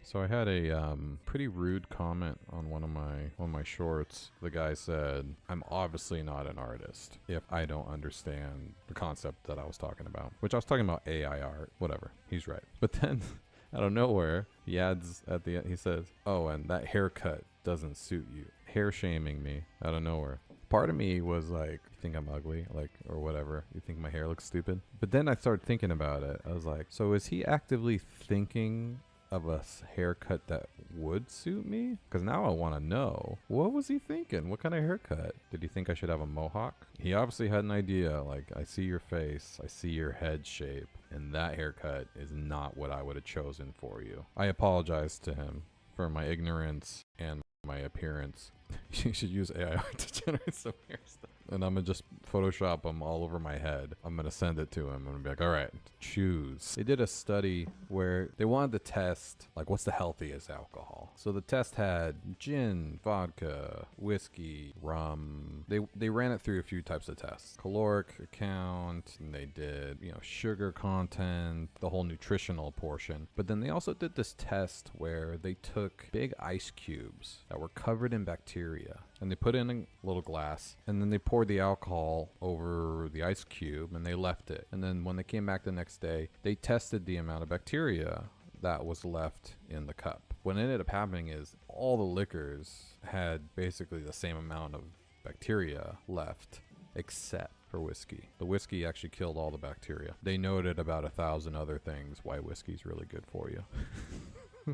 So I had a pretty rude comment on one of my shorts. The guy said, "I'm obviously not an artist if I don't understand the concept that I was talking about." Which I was talking about AI art, whatever. He's right. But then out of nowhere, he adds at the end, he says, "Oh, and that haircut doesn't suit you." Hair shaming me out of nowhere. Part of me was like, "You think I'm ugly?" Like, or whatever. "You think my hair looks stupid?" But then I started thinking about it. I was like, so is he actively thinking of a haircut that would suit me? Because now I want to know, what was he thinking? What kind of haircut? Did he think I should have a mohawk? He obviously had an idea, like, I see your face, I see your head shape, and that haircut is not what I would have chosen for you. I apologize to him for my ignorance and my appearance. You should use AI to generate some hairstyles. And I'm going to just Photoshop them all over my head. I'm going to send it to him. I'm going to be like, all right, choose. They did a study where they wanted to test, like, what's the healthiest alcohol? So the test had gin, vodka, whiskey, rum. They ran it through a few types of tests. Caloric count, and they did, sugar content, the whole nutritional portion. But then they also did this test where they took big ice cubes that were covered in bacteria, and they put it in a little glass, and then they poured the alcohol over the ice cube, and they left it. And then when they came back the next day, they tested the amount of bacteria that was left in the cup. What ended up happening is all the liquors had basically the same amount of bacteria left, except for whiskey. The whiskey actually killed all the bacteria. They noted about 1,000 other things why whiskey's really good for you.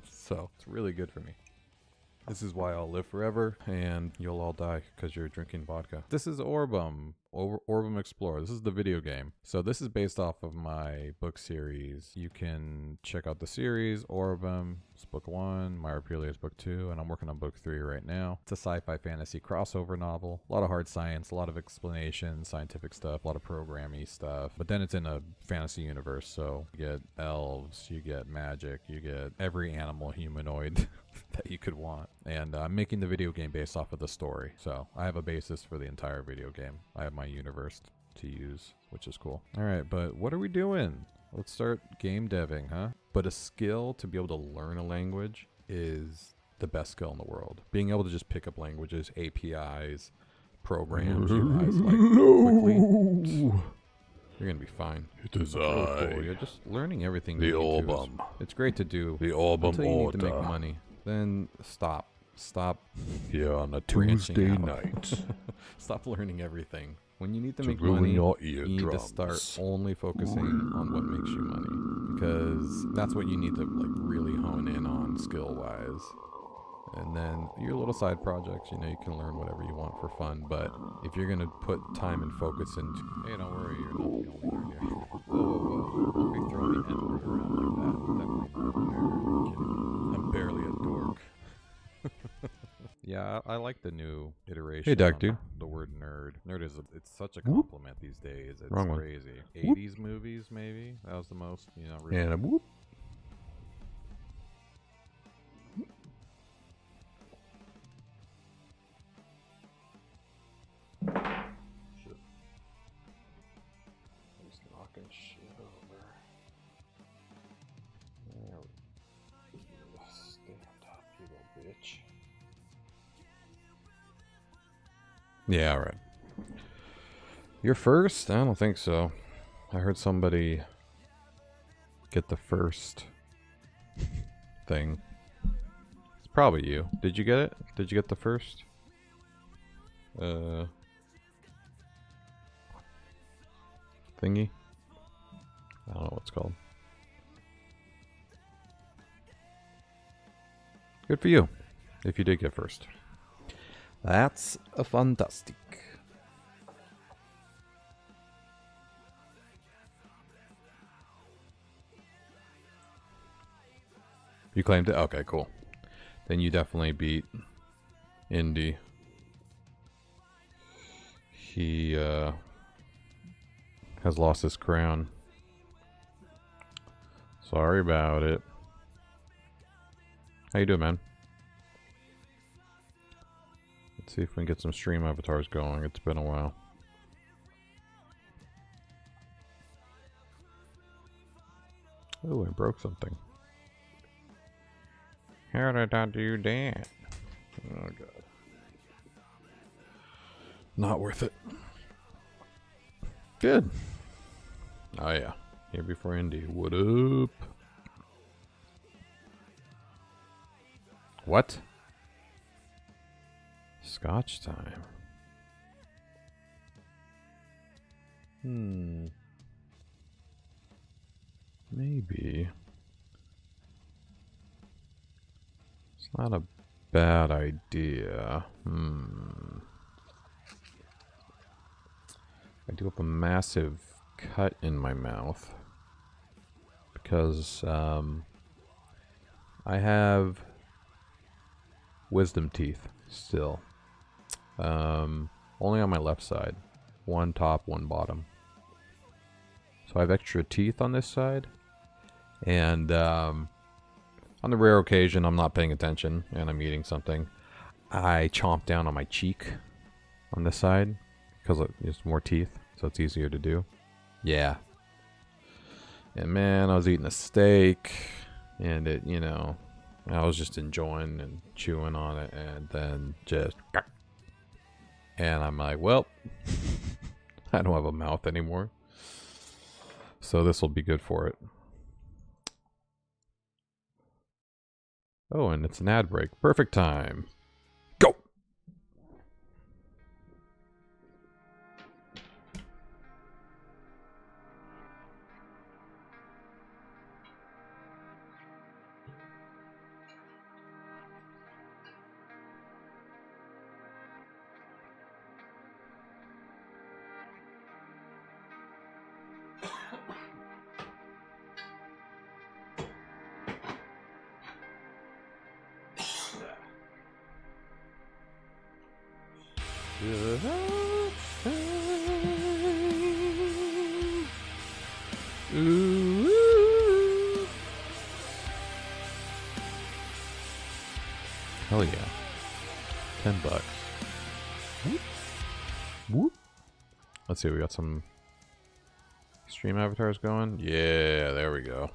So it's really good for me. This is why I'll live forever, and you'll all die because you're drinking vodka. This is Orbem. Orbem Explorer. This is the video game. So this is based off of my book series. You can check out the series. Orbem is book 1, Miropelia is book 2, and I'm working on book 3 right now. It's a sci-fi fantasy crossover novel. A lot of hard science, a lot of explanation, scientific stuff, a lot of programming stuff. But then it's in a fantasy universe, so you get elves, you get magic, you get every animal humanoid that you could want. And I'm making the video game based off of the story. So I have a basis for the entire video game. I have my universe to use, which is cool. All right, but what are we doing? Let's start game deving, huh? But a skill to be able to learn a language is the best skill in the world. Being able to just pick up languages, APIs, programs, UIs quickly. You're gonna be fine. It is really cool. You're just learning everything. The Orbem. It's great to do. The Orbem until you need to make order. money. Then stop. Here on a branching Tuesday out. night. Stop learning everything. When you need to To make ruin money, your you need to eardrums. start only focusing on what makes you money, because that's what you need to really hone in on skill-wise. And then your little side projects, you can learn whatever you want for fun. But if you're gonna put time and focus into, hey, don't worry, you're not the only nerd here. Whoa! Don't be throwing the N-word around like that. Definitely not a nerd. Are you kidding me? I'm barely a dork. Yeah, I like the new iteration. Hey, Doc, on dude. The word nerd. Nerd it's such a compliment these days. It's Wrong one. crazy. Whoop. 80s movies, maybe. That was the most, really. And a whoop. Shit. I'm just knocking shit over. There we go. Stand up, you little bitch. Yeah, alright. You're first? I don't think so. I heard somebody get the first thing. It's probably you. Did you get it? Did you get the first? Thingy? I don't know what it's called. Good for you, if you did get first. That's a fantastic. You claimed it? Okay, cool. Then you definitely beat Indy. He has lost his crown. Sorry about it. How you doing, man? Let's see if we can get some stream avatars going. It's been a while. Oh, I broke something. How did I do that? Oh god. Not worth it. Good. Oh yeah. Here before Indy. What up? What? Scotch time. Maybe. It's not a bad idea. I do have a massive cut in my mouth because I have wisdom teeth still. Only on my left side. One top, one bottom. So I have extra teeth on this side. And on the rare occasion I'm not paying attention and I'm eating something, I chomp down on my cheek on this side because it's more teeth, so it's easier to do. Yeah. And man, I was eating a steak and it, you know, I was just enjoying and chewing on it and then just... And I'm like, well, I don't have a mouth anymore. So this will be good for it. Oh, and it's an ad break. Perfect time. Go! Ooh. Hell yeah. $10. Whoop. Whoop. Let's see, we got some stream avatars going. Yeah, there we go.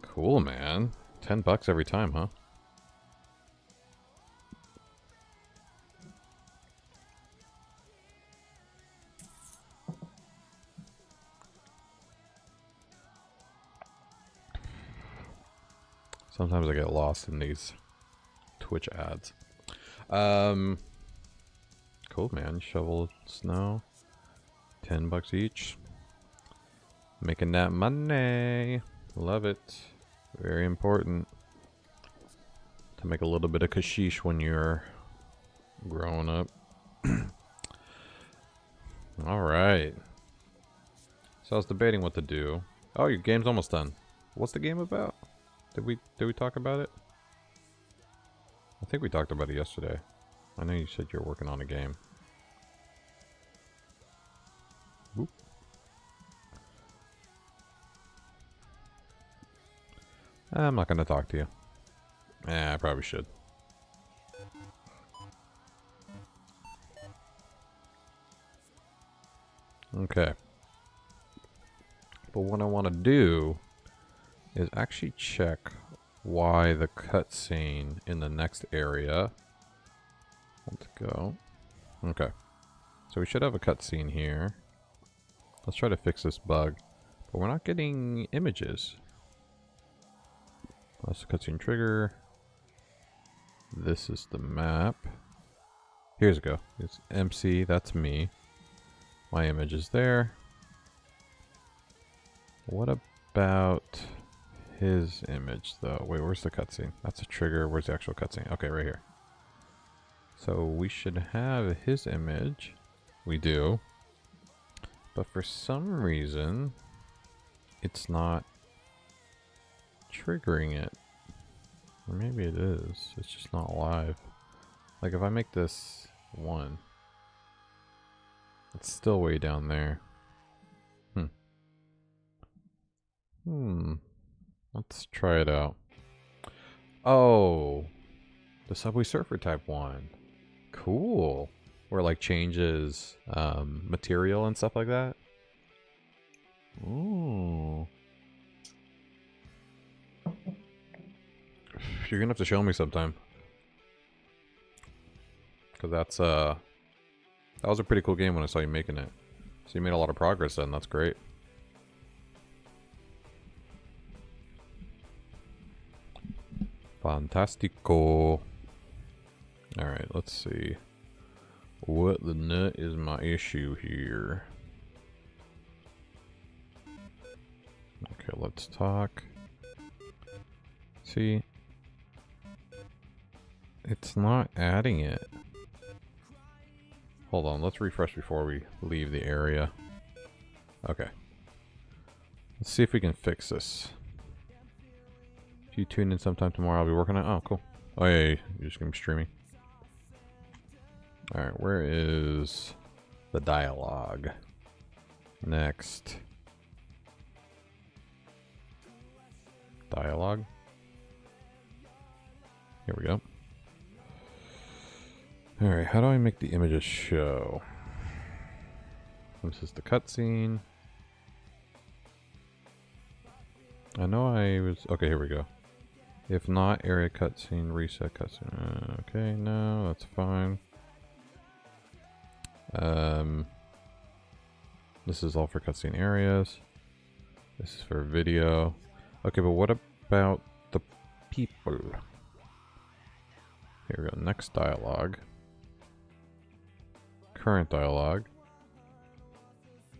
Cool, man. $10 every time, huh? Sometimes I get lost in these Twitch ads. Cool, man. Shovel snow. $10 each. Making that money. Love it. Very important to make a little bit of cashish when you're growing up. Alright. So I was debating what to do. Oh, your game's almost done. What's the game about? Did we talk about it? I think we talked about it yesterday. I know you said you're working on a game. Whoop. I'm not going to talk to you. I probably should. Okay. But what I want to do is actually check why the cutscene in the next area. Let's go. Okay. So we should have a cutscene here. Let's try to fix this bug. But we're not getting images. That's the cutscene trigger. This is the map. Here's a go. It's MC, that's me. My image is there. What about his image though? Wait, where's the cutscene? That's a trigger. Where's the actual cutscene? Okay, right here. So we should have his image. We do. But for some reason, it's not triggering it. Or maybe it is. It's just not live. Like if I make this 1, it's still way down there. Let's try it out. Oh, the Subway Surfer type 1. Cool. Where it like changes material and stuff like that. Ooh. You're gonna have to show me sometime. Cause that was a pretty cool game when I saw you making it. So you made a lot of progress then, that's great. Fantastico. Alright, let's see. What the nut is my issue here? Okay, let's talk. See? It's not adding it. Hold on, let's refresh before we leave the area. Okay. Let's see if we can fix this. If you tune in sometime tomorrow, I'll be working on it. Oh, cool. Oh, yeah, you're just gonna be streaming. Alright, where is the dialogue? Next. Dialogue. Here we go. Alright, how do I make the images show? This is the cutscene. I know I was... Okay, here we go. If not, area cutscene, reset cutscene. Okay, no, that's fine. This is all for cutscene areas. This is for video. Okay, but what about the people? Here we go. Next dialogue. Current dialogue.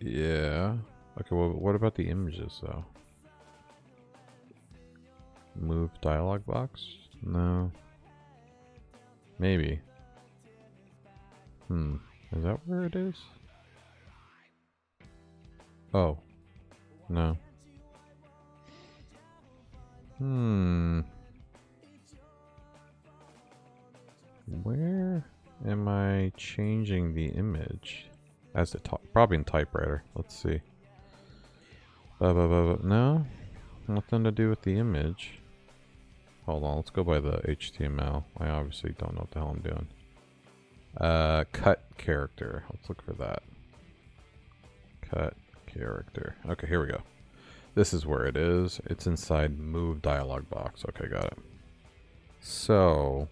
Yeah. Okay, well, what about the images, though? Move dialogue box? No. Maybe. Is that where it is? Oh. No. Where am I changing the image? As the top, probably in typewriter. Let's see. No, nothing to do with the image. Hold on, let's go by the HTML. I obviously don't know what the hell I'm doing. Cut character. Let's look for that. Cut character. Okay, here we go. This is where it is. It's inside move dialog box. Okay, got it. So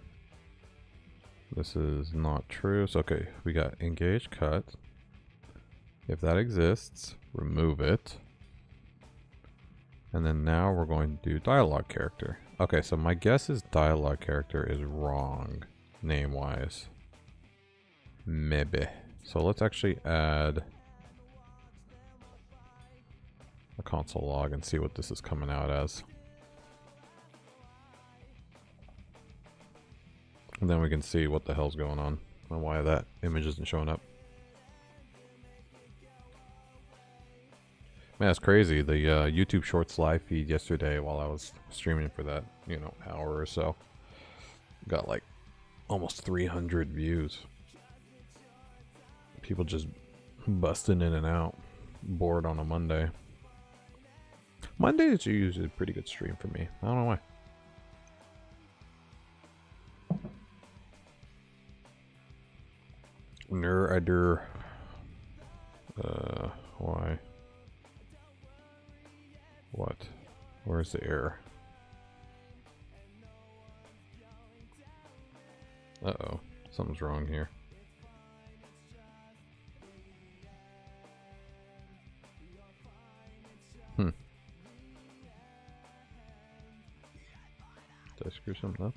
this is not true. So okay, we got engage cut. If that exists, remove it. And then now we're going to do dialogue character. Okay, so my guess is dialogue character is wrong name-wise. Maybe. So let's actually add a console log and see what this is coming out as. And then we can see what the hell's going on and why that image isn't showing up. Man, that's crazy. The YouTube Shorts live feed yesterday while I was streaming for that, you know, hour or so, got like almost 300 views. People just busting in and out, bored on a Monday. Mondays are usually a pretty good stream for me. I don't know why. Why? What? Where's the error? Uh-oh. Something's wrong here. Did I screw something up?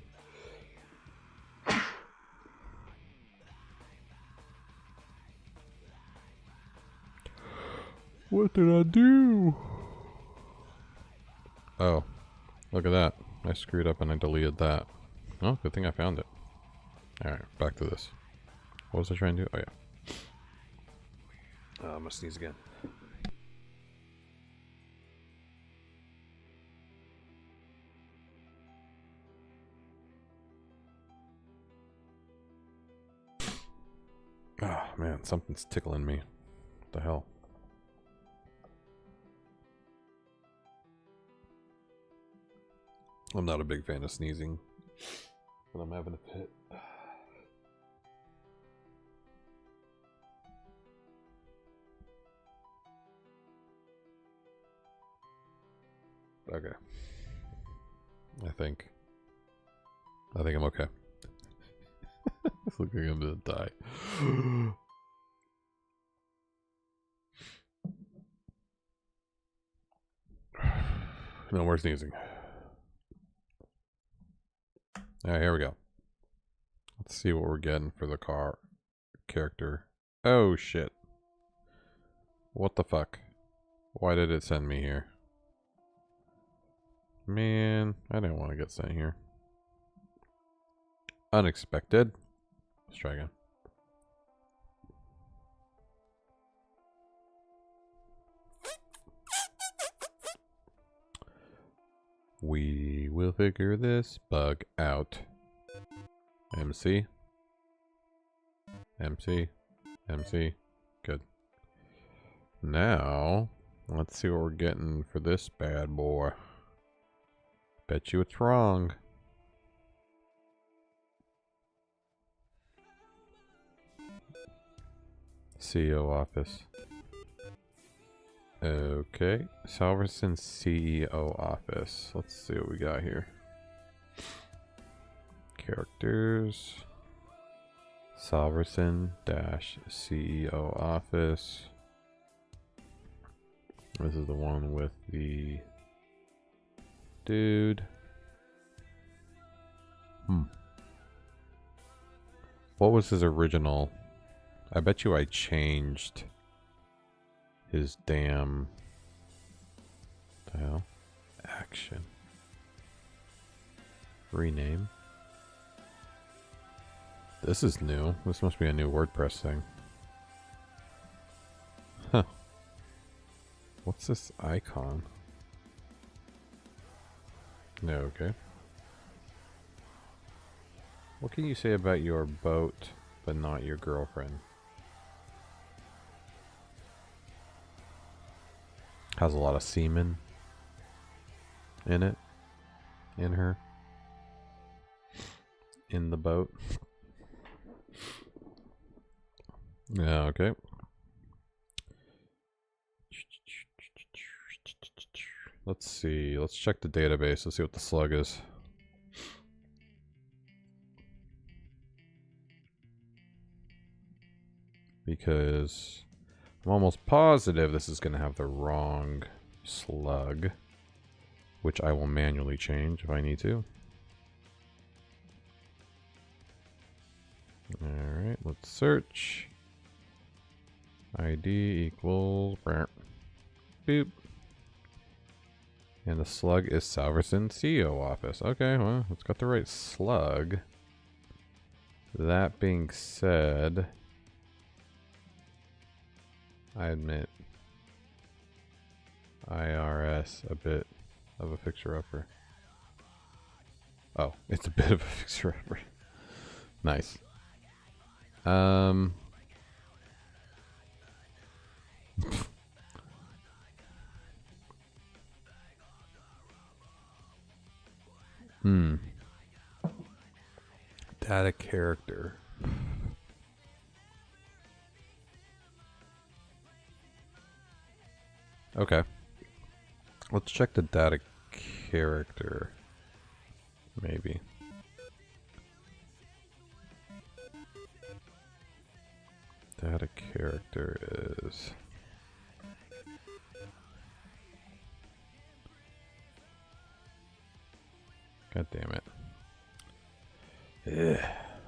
What did I do? Oh, look at that. I screwed up and I deleted that. Oh, good thing I found it. Alright, back to this. What was I trying to do? Oh, yeah. I'm gonna sneeze again. Oh, man, something's tickling me. What the hell? I'm not a big fan of sneezing, but I'm having a fit. Okay. I think. I think I'm okay. It's looking like I'm gonna die. No more sneezing. Alright, here we go. Let's see what we're getting for the car character. Oh shit. What the fuck? Why did it send me here? Man, I didn't want to get sent here. Unexpected. Let's try again. We will figure this bug out. MC. MC. MC. Good. Now, let's see what we're getting for this bad boy. Bet you it's wrong. CEO office. Okay. Salverson CEO office. Let's see what we got here. Characters. Salverson CEO office. This is the one with the dude. What was his original? I bet you I changed his damn... What the hell? Action. Rename. This is new. This must be a new WordPress thing. Huh. What's this icon? No, okay. What can you say about your boat, but not your girlfriend? Has a lot of semen in it. In her. In the boat. Yeah, okay. Let's see. Let's check the database. Let's see what the slug is. Because I'm almost positive this is going to have the wrong slug, which I will manually change if I need to. Alright, let's search. ID equals boop. And the slug is Salverson CEO office. Okay, well, it's got the right slug. That being said, I admit IRS a bit of a fixer-upper. Oh, it's a bit of a fixer-upper. Nice. Data character. Okay. Let's check the data character. Maybe. Data character is... God damn it. Ugh.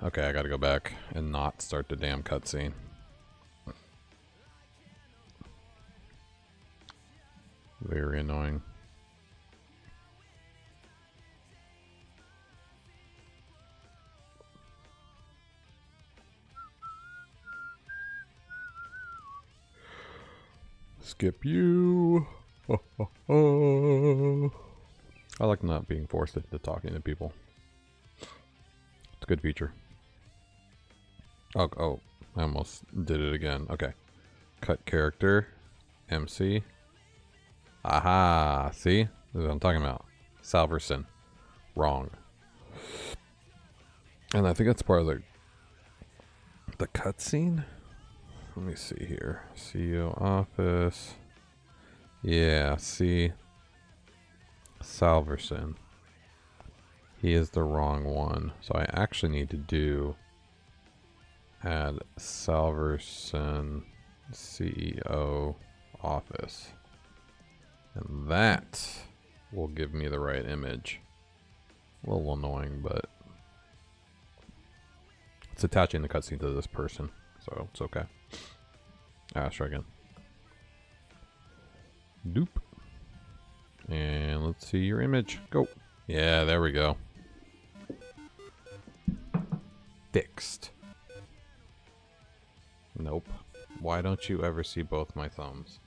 Okay, I gotta go back and not start the damn cutscene. Very annoying. Skip you. I like not being forced into talking to people. It's a good feature. Oh, I almost did it again. Okay. Cut character. MC. Aha! See? This is what I'm talking about. Salverson. Wrong. And I think that's part of the cutscene. Let me see here. CEO office. Yeah, see. Salverson. He is the wrong one. So I actually need to do add Salverson CEO office. And that will give me the right image. A little annoying, but it's attaching the cutscene to this person, so it's okay. Let's try again. Doop. And let's see your image. Go. Yeah, there we go. Fixed. Nope. Why don't you ever see both my thumbs?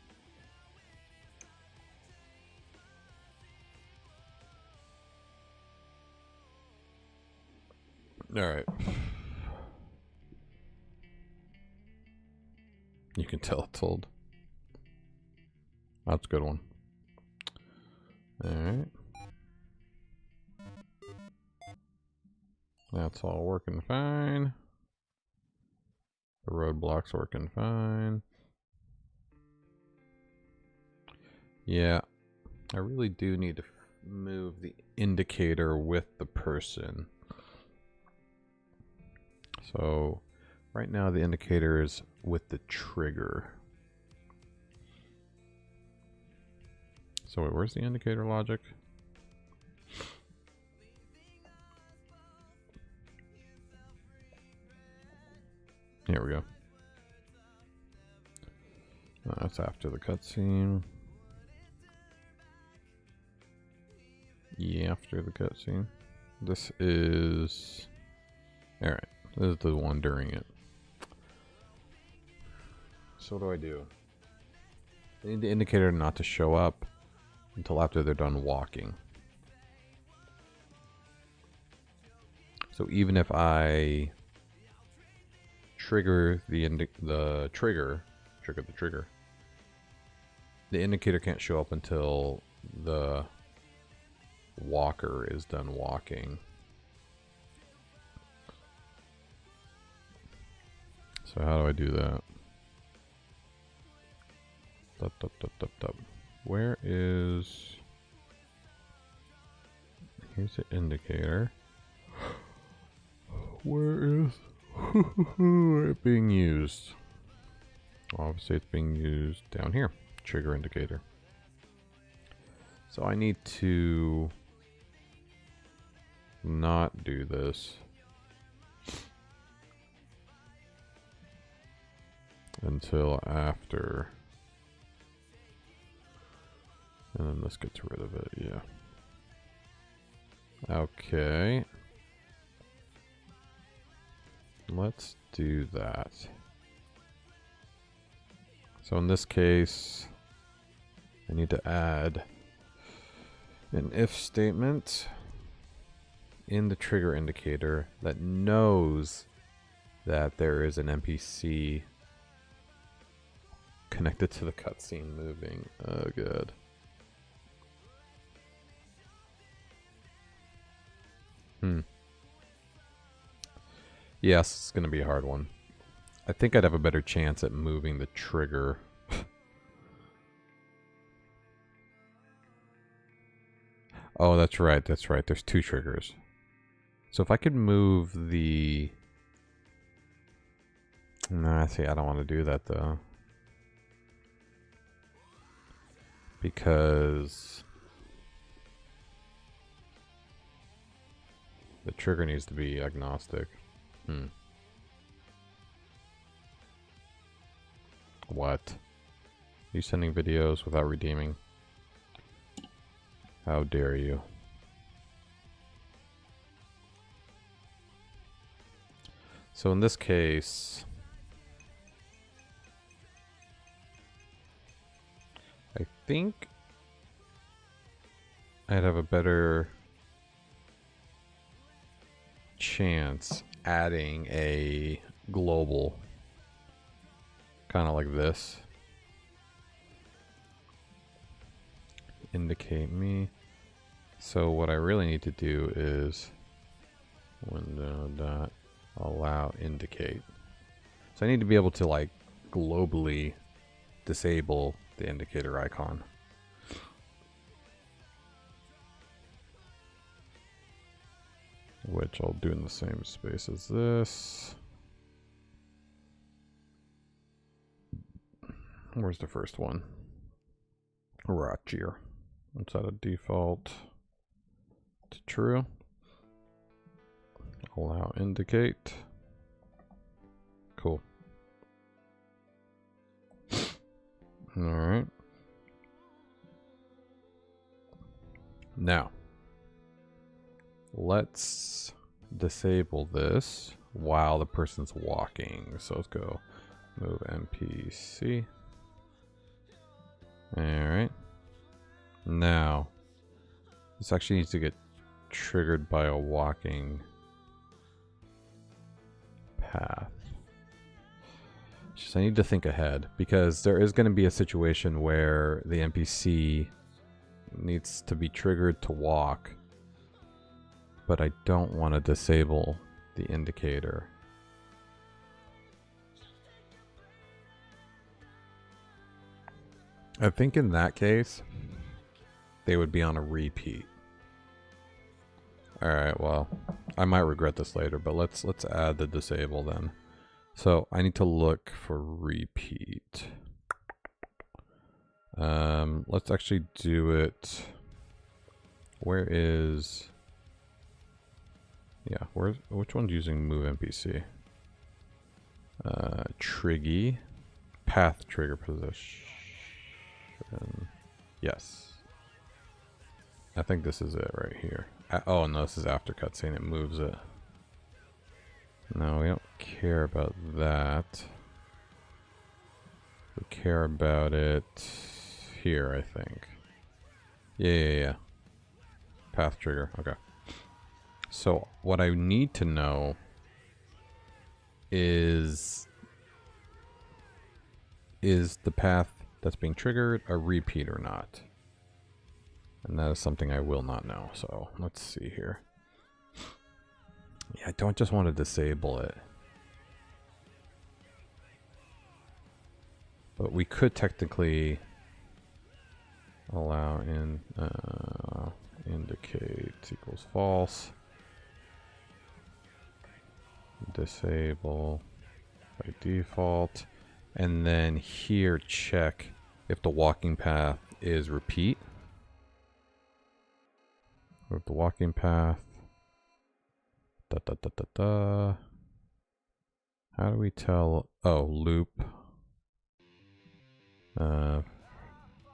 Alright. You can tell it's old. That's a good one. Alright. That's all working fine. The roadblock's working fine. Yeah. I really do need to move the indicator with the person. So right now the indicator is with the trigger. So wait, where's the indicator logic? Here we go. That's after the cutscene. Yeah, after the cutscene. This is... Alright, this is the one during it. So what do? I need the indicator not to show up until after they're done walking. So even if I trigger the trigger, the indicator can't show up until the walker is done walking. So how do I do that? Where is... Here's the indicator. Where is it being used? Obviously it's being used down here. Trigger indicator. So I need to not do this until after. And then this gets rid of it, yeah. Okay. Let's do that. So in this case, I need to add an if statement in the trigger indicator that knows that there is an NPC connected to the cutscene moving. Oh, good. Yes, it's going to be a hard one. I think I'd have a better chance at moving the trigger. Oh, that's right. That's right. There's two triggers. So if I could move the... Nah, see, I don't want to do that, though. Because... the trigger needs to be agnostic. What? You sending videos without redeeming? How dare you? So in this case, I think I'd have a better chance adding a global, kind of like this. Indicate me. So what I really need to do is window dot allow indicate. So I need to be able to like globally disable the indicator icon. which I'll do in the same space as this. Where's the first one? Rachier. Let's set a default to true. Allow indicate. Cool. All right. Now, let's disable this while the person's walking. So let's go move NPC. All right. Now, this actually needs to get triggered by a walking path. Just I need to think ahead because there is going to be a situation where the NPC needs to be triggered to walk, but I don't want to disable the indicator. I think in that case, they would be on a repeat. All right, well, I might regret this later, but let's add the disable then. So I need to look for repeat. Let's actually do it. Where is? Yeah, which one's using move NPC? Triggy, path trigger position. Yes. I think this is it right here. Oh no, this is after cutscene. It moves it. No, we don't care about that. We care about it here, I think. Yeah. Path trigger. Okay. So what I need to know is the path that's being triggered a repeat or not? And that is something I will not know. So let's see here. Yeah, I don't just want to disable it. But we could technically allow in indicate equals false. Disable by default. And then here check if the walking path is repeat. With the walking path. How do we tell? Oh, loop.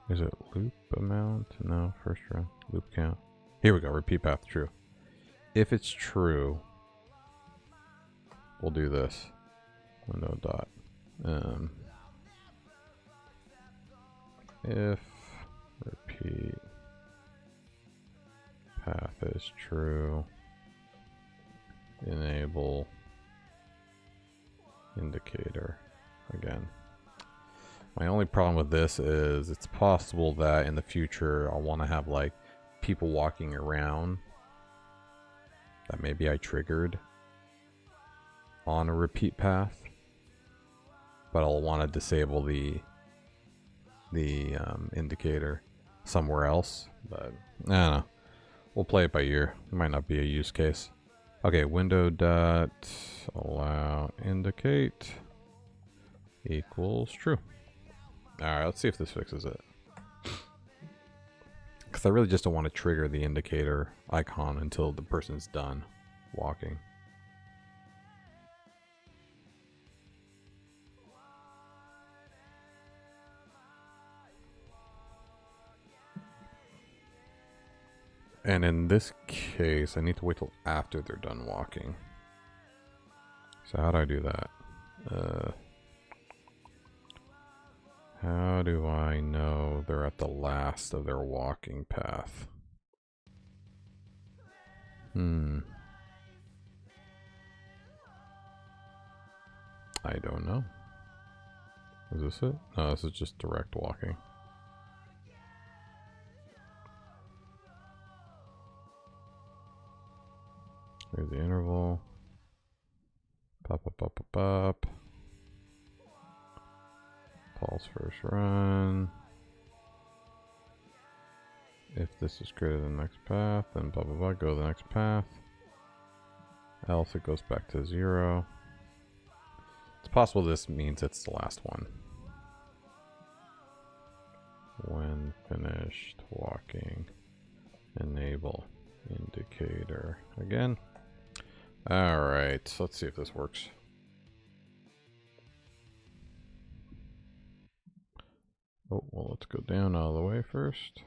Is it loop amount? No, first run. Loop count. Here we go. Repeat path true. If it's true, we'll do this. Window dot. If repeat path is true, enable indicator again. My only problem with this is it's possible that in the future I'll want to have like people walking around that maybe I triggered on a repeat path, but I'll want to disable the indicator somewhere else. But I don't know. We'll play it by ear. It might not be a use case. Okay, window dot allow indicate equals true. Alright, let's see if this fixes it. Because I really just don't want to trigger the indicator icon until the person's done walking. And in this case, I need to wait till after they're done walking. So how do I do that? How do I know they're at the last of their walking path? I don't know. Is this it? No, this is just direct walking. Here's the interval. Pop. Pulse first run. If this is greater than the next path, then blah blah blah, go to the next path. else it goes back to 0. It's possible this means it's the last one. When finished walking, enable indicator again. Alright, let's see if this works. Oh, well, let's go down all the way first.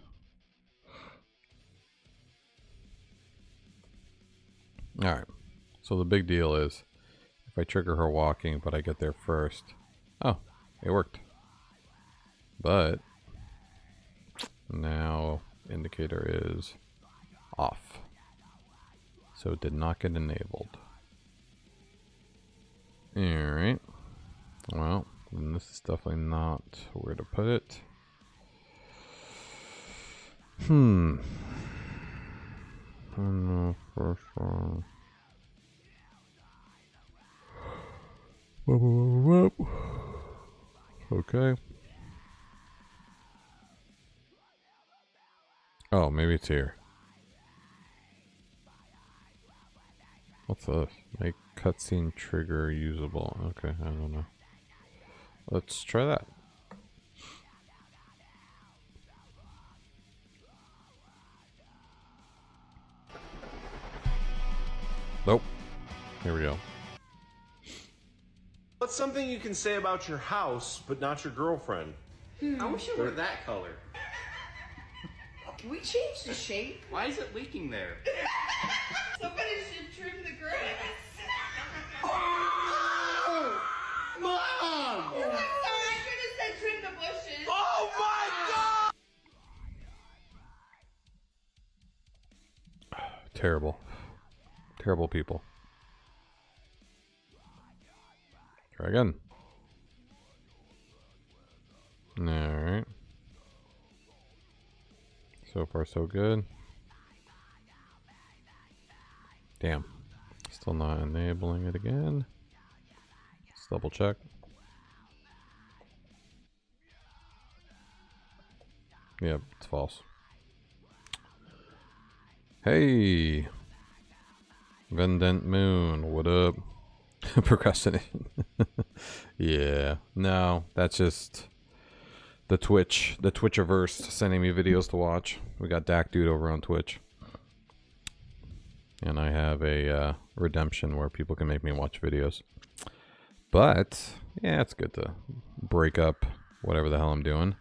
Alright, so the big deal is if I trigger her walking, but I get there first. Oh, it worked. But now indicator is off. So it did not get enabled. Alright. Well, then this is definitely not where to put it. I don't know, first one. Okay. Oh, maybe it's here. What's this? Make cutscene trigger usable. Okay, I don't know. Let's try that. Nope. Here we go. What's something you can say about your house, but not your girlfriend? I wish it were that color. Can we change the shape? Why is it leaking there? Somebody should trim the grass. Oh! Mom! I'm sorry, I should have said trim the bushes. Oh my God! Terrible. Terrible people. Try again. Alright. So far so good. Damn. Still not enabling it again. Let's double check. Yep, it's false. Hey! Vendant Moon, what up? Procrastination. Yeah, no, that's just the Twitchiverse sending me videos to watch. We got Dak Dude over on Twitch. And I have a redemption where people can make me watch videos. But, yeah, it's good to break up whatever the hell I'm doing.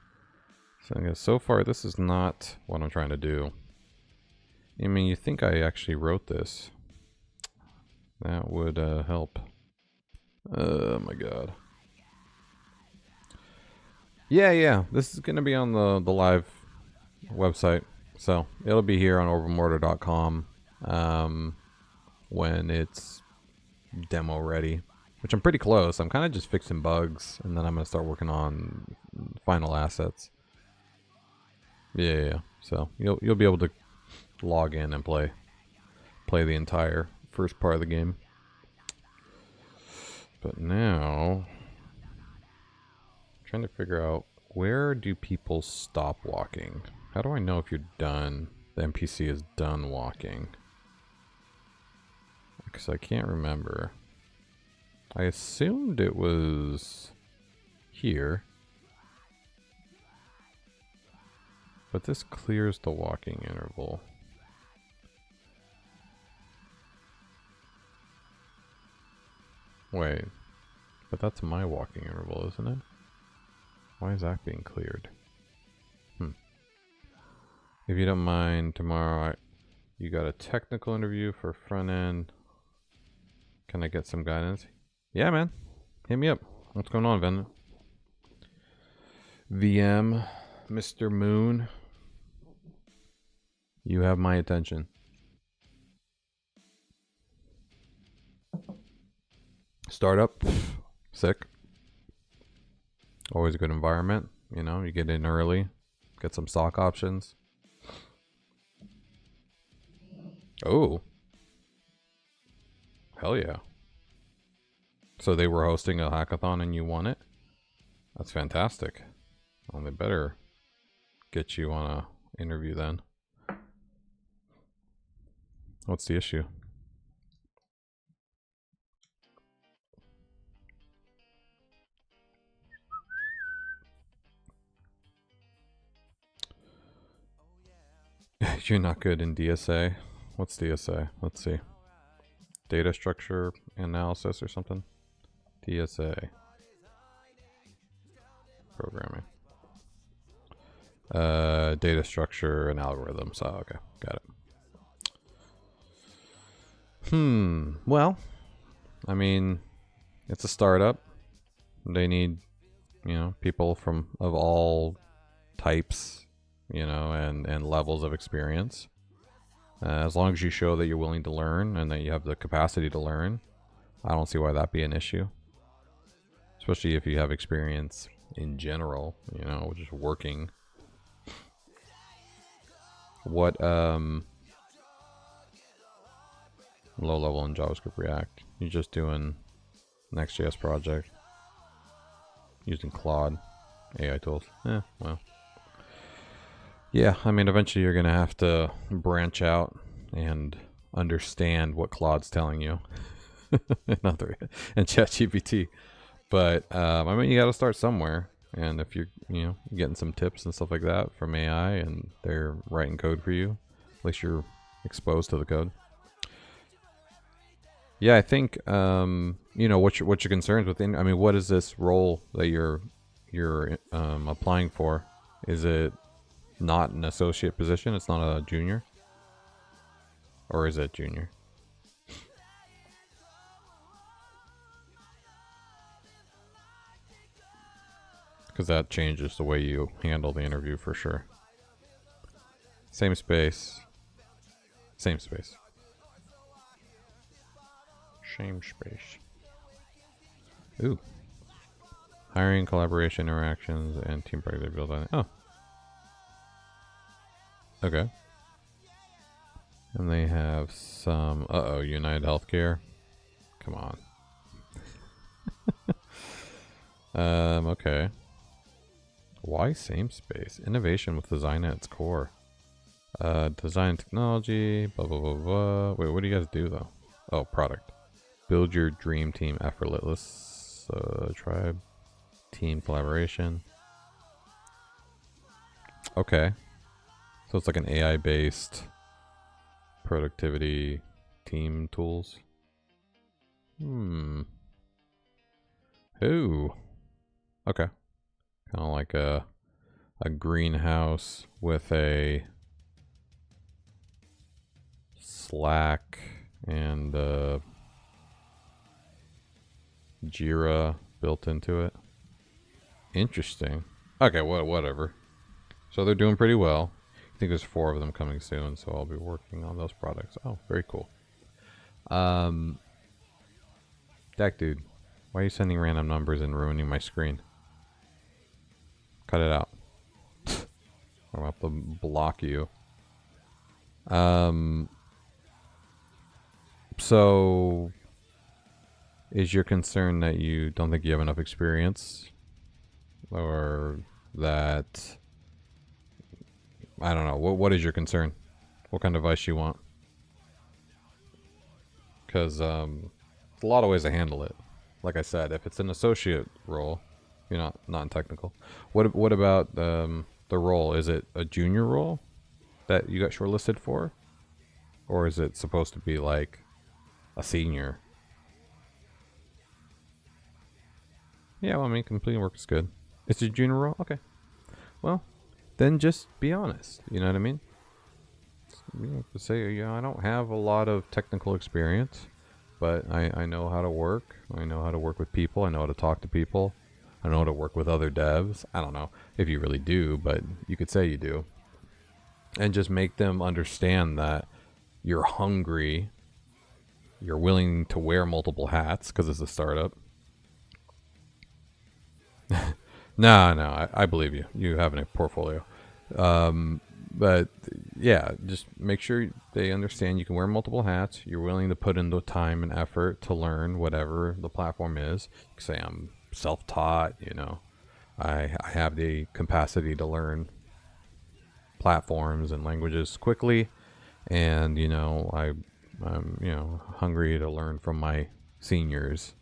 So, I guess so far, this is not what I'm trying to do. I mean, you think I actually wrote this. That would help. Oh my god. Yeah. This is going to be on the live website. So it'll be here on orbemortar.com when it's demo ready. Which I'm pretty close. I'm kind of just fixing bugs. And then I'm going to start working on final assets. Yeah. So you'll be able to log in and play the entire first part of the game. But now, I'm trying to figure out, where do people stop walking? How do I know if you're done, the NPC is done walking? Because I can't remember. I assumed it was here. But this clears the walking interval. Wait, but that's my walking interval, isn't it? Why is that being cleared? If you don't mind, tomorrow you got a technical interview for front end. Can I get some guidance? Yeah, man. Hit me up. What's going on, Ven? VM, Mr. Moon. You have my attention. Startup, sick. Always a good environment. You know, you get in early, get some stock options. Oh. Hell yeah. So they were hosting a hackathon and you won it? That's fantastic. Well, they better get you on a interview then. What's the issue? You're not good in DSA. What's DSA? Let's see. Data structure analysis or something? DSA. Programming. Data structure and algorithms. Oh, okay. Got it. Well, I mean, it's a startup. They need, people of all types, and levels of experience. As long as you show that you're willing to learn and that you have the capacity to learn, I don't see why that be an issue. Especially if you have experience in general, just working. What, low level in JavaScript React? You're just doing Next.js project. Using Claude AI tools. Well. Yeah, I mean, eventually you're going to have to branch out and understand what Claude's telling you. and ChatGPT. But, I mean, you got to start somewhere. And if you're, getting some tips and stuff like that from AI and they're writing code for you, at least you're exposed to the code. Yeah, I think, what's your concerns with, I mean, what is this role that you're applying for? Is it not an associate position? It's not a junior? Or is it junior? Because that changes the way you handle the interview for sure. Same space. Same space. Same space. Ooh. Hiring, collaboration, interactions, and team project build on it. Oh. Okay. And they have some... United Healthcare. Come on. Okay. Why same space? Innovation with design at its core. Design technology, blah, blah, blah, blah. Wait, what do you guys do, though? Oh, product. Build your dream team effortless. Tribe. Team collaboration. Okay. So it's like an AI-based productivity team tools. Ooh. Okay. Kind of like a greenhouse with a Slack and Jira built into it. Interesting. Okay, whatever. So they're doing pretty well. I think there's 4 of them coming soon, so I'll be working on those products. Oh, very cool. Dak dude, why are you sending random numbers and ruining my screen? Cut it out. I'll have to block you. So is your concern that you don't think you have enough experience? Or that... I don't know. What is your concern? What kind of advice you want? Because there's a lot of ways to handle it. Like I said, if it's an associate role, you're not non-technical. What about the role? Is it a junior role that you got shortlisted for? Or is it supposed to be like a senior? Yeah, well, I mean, completing work is good. It's a junior role? Okay. Well, then just be honest. You know what I mean? Say, I don't have a lot of technical experience, but I know how to work. I know how to work with people. I know how to talk to people. I know how to work with other devs. I don't know if you really do, but you could say you do. And just make them understand that you're hungry. You're willing to wear multiple hats because it's a startup. No, I believe you. You have a portfolio. But yeah, just make sure they understand you can wear multiple hats. You're willing to put in the time and effort to learn whatever the platform is. You can say I'm self-taught, I have the capacity to learn platforms and languages quickly. And, I'm hungry to learn from my seniors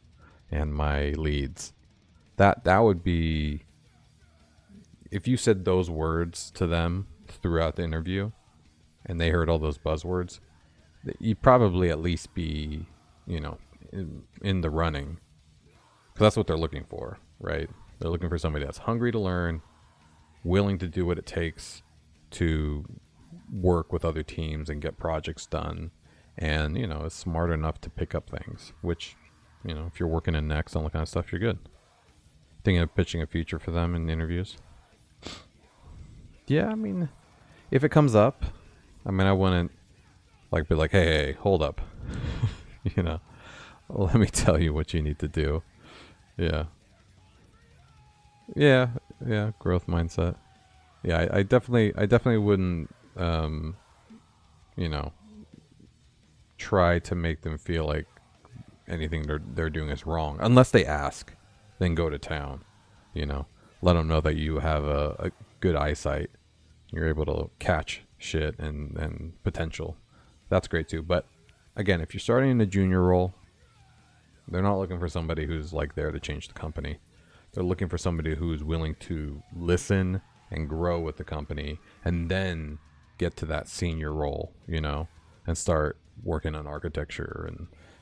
and my leads. That would be, if you said those words to them throughout the interview, and they heard all those buzzwords, you'd probably at least be, in the running. Because that's what they're looking for, right? They're looking for somebody that's hungry to learn, willing to do what it takes to work with other teams and get projects done, and, is smart enough to pick up things, which, if you're working in Next, all that kind of stuff, you're good. Thinking of pitching a feature for them in interviews. Yeah, I mean, if it comes up, I wouldn't be like, hey, hold up. Let me tell you what you need to do. Yeah. Growth mindset. Yeah, I definitely wouldn't, try to make them feel like anything they're doing is wrong. Unless they ask, then go to town. Let them know that you have a good eyesight. You're able to catch shit and potential. That's great too. But again, if you're starting in a junior role, they're not looking for somebody who's there to change the company. They're looking for somebody who's willing to listen and grow with the company, and then get to that senior role, and start working on architecture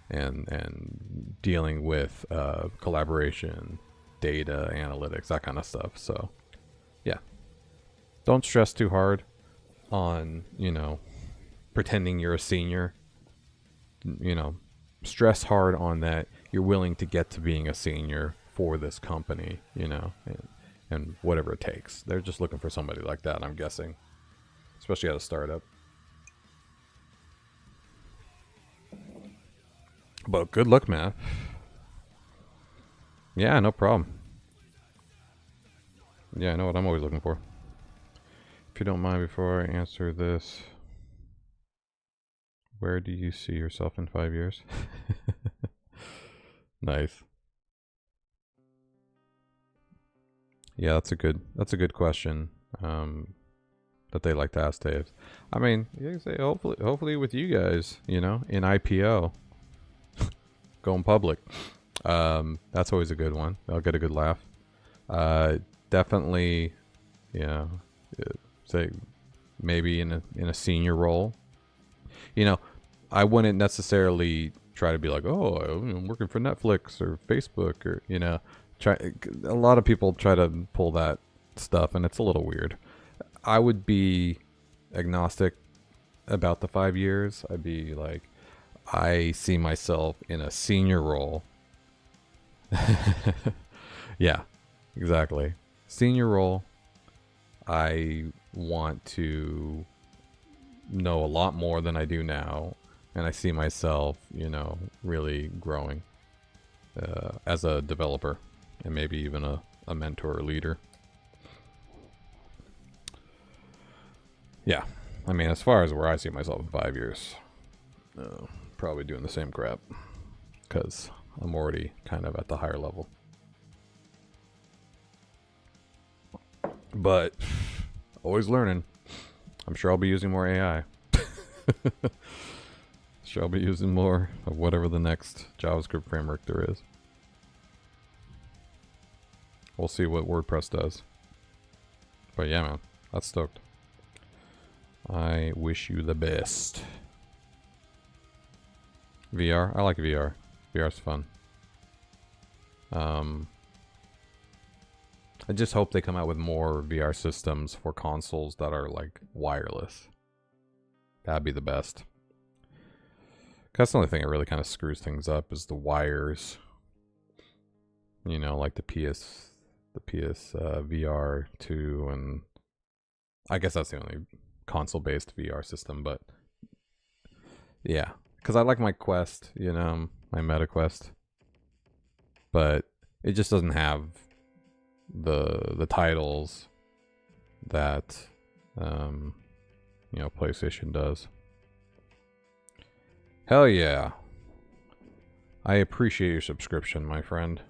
and dealing with collaboration, data, analytics, that kind of stuff. So, yeah. Don't stress too hard on, pretending you're a senior. Stress hard on that you're willing to get to being a senior for this company, and whatever it takes. They're just looking for somebody like that, I'm guessing. Especially at a startup. But good luck, man. Yeah, no problem. Yeah, I know what I'm always looking for. If you don't mind, before I answer this, where do you see yourself in 5 years? Nice. Yeah, that's a good question. That they like to ask Dave. You can say hopefully with you guys, in IPO, going public. That's always a good one. I'll get a good laugh. Definitely, say maybe in a senior role. I wouldn't necessarily try to be like, oh, I'm working for Netflix or Facebook or a lot of people try to pull that stuff, and it's a little weird. I would be agnostic about the 5 years. I'd be like, I see myself in a senior role. Yeah, exactly. Senior role. I want to know a lot more than I do now, and I see myself, really growing as a developer, and maybe even a mentor or leader. Yeah, as far as where I see myself in 5 years, probably doing the same crap, because I'm already kind of at the higher level. But always learning. I'm sure I'll be using more AI. Sure, I'll be using more of whatever the next JavaScript framework there is. We'll see what WordPress does. But yeah, man, that's stoked. I wish you the best. VR? I like VR. VR's fun. I just hope they come out with more VR systems for consoles that are wireless. That'd be the best. That's the only thing that really kind of screws things up is the wires. Like the PS VR 2, and I guess that's the only console-based VR system, but yeah, because I like my Quest, my Meta Quest, but it just doesn't have the titles that PlayStation does. Hell yeah. I appreciate your subscription, my friend.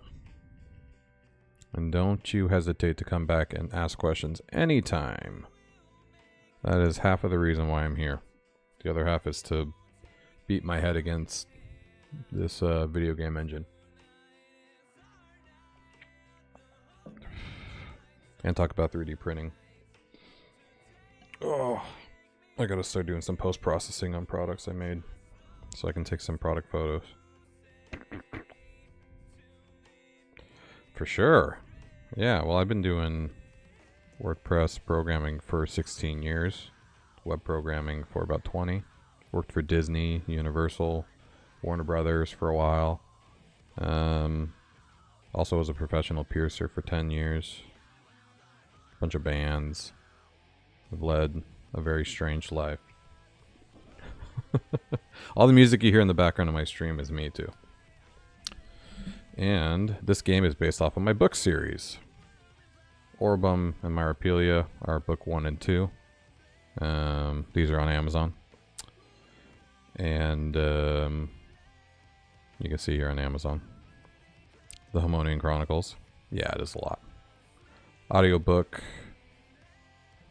And don't you hesitate to come back and ask questions anytime. That is half of the reason why I'm here. The other half is to beat my head against this video game engine. And talk about 3D printing. Oh, I gotta start doing some post-processing on products I made so I can take some product photos. For sure. Yeah, well, I've been doing WordPress programming for 16 years. Web programming for about 20. Worked for Disney, Universal, Warner Brothers for a while. Also was a professional piercer for 10 years. Bunch of bands. I've led a very strange life. All the music you hear in the background of my stream is me too. And this game is based off of my book series. Orbem and Miropelia are book 1 and 2. These are on Amazon. And you can see here on Amazon. The Harmonian Chronicles. Yeah, it is a lot. Audiobook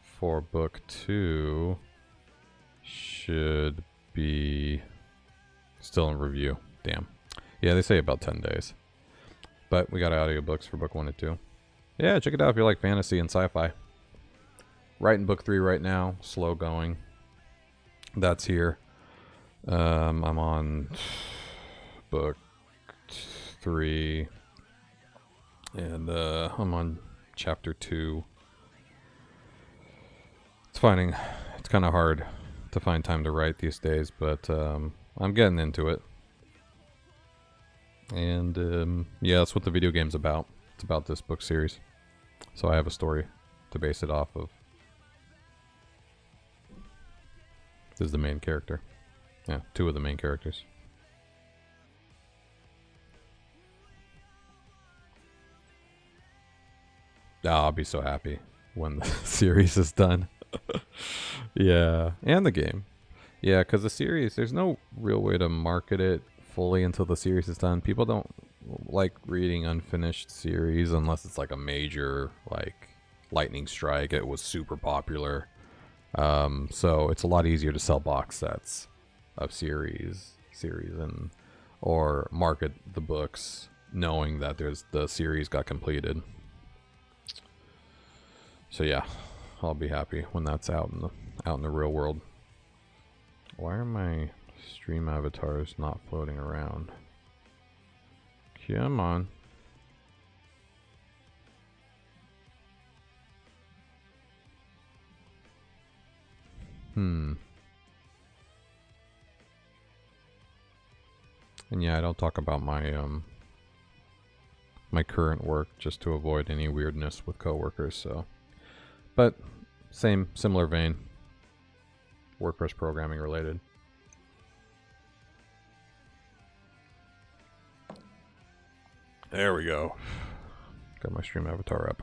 for book 2 should be still in review. Damn. Yeah, they say about 10 days. But we got audiobooks for book 1 and 2. Yeah, check it out if you like fantasy and sci-fi. Writing book 3 right now. Slow going. That's here. I'm on book 3. And I'm on chapter 2. It's kind of hard to find time to write these days, but I'm getting into it. And yeah, that's what the video game's about. It's about this book series. So I have a story to base it off of. This is the main character. Yeah, 2 of the main characters. Oh, I'll be so happy when the series is done. Yeah, and the game. Yeah, because the series, there's no real way to market it fully until the series is done. People don't like reading unfinished series unless it's like a major, like, lightning strike. It was super popular. So it's a lot easier to sell box sets of series and or market the books knowing that the series got completed. So yeah, I'll be happy when that's out in the real world. Why are my stream avatars not floating around? Come on. And yeah, I don't talk about my my current work just to avoid any weirdness with coworkers, so. But similar vein. WordPress programming related. There we go. Got my stream avatar up.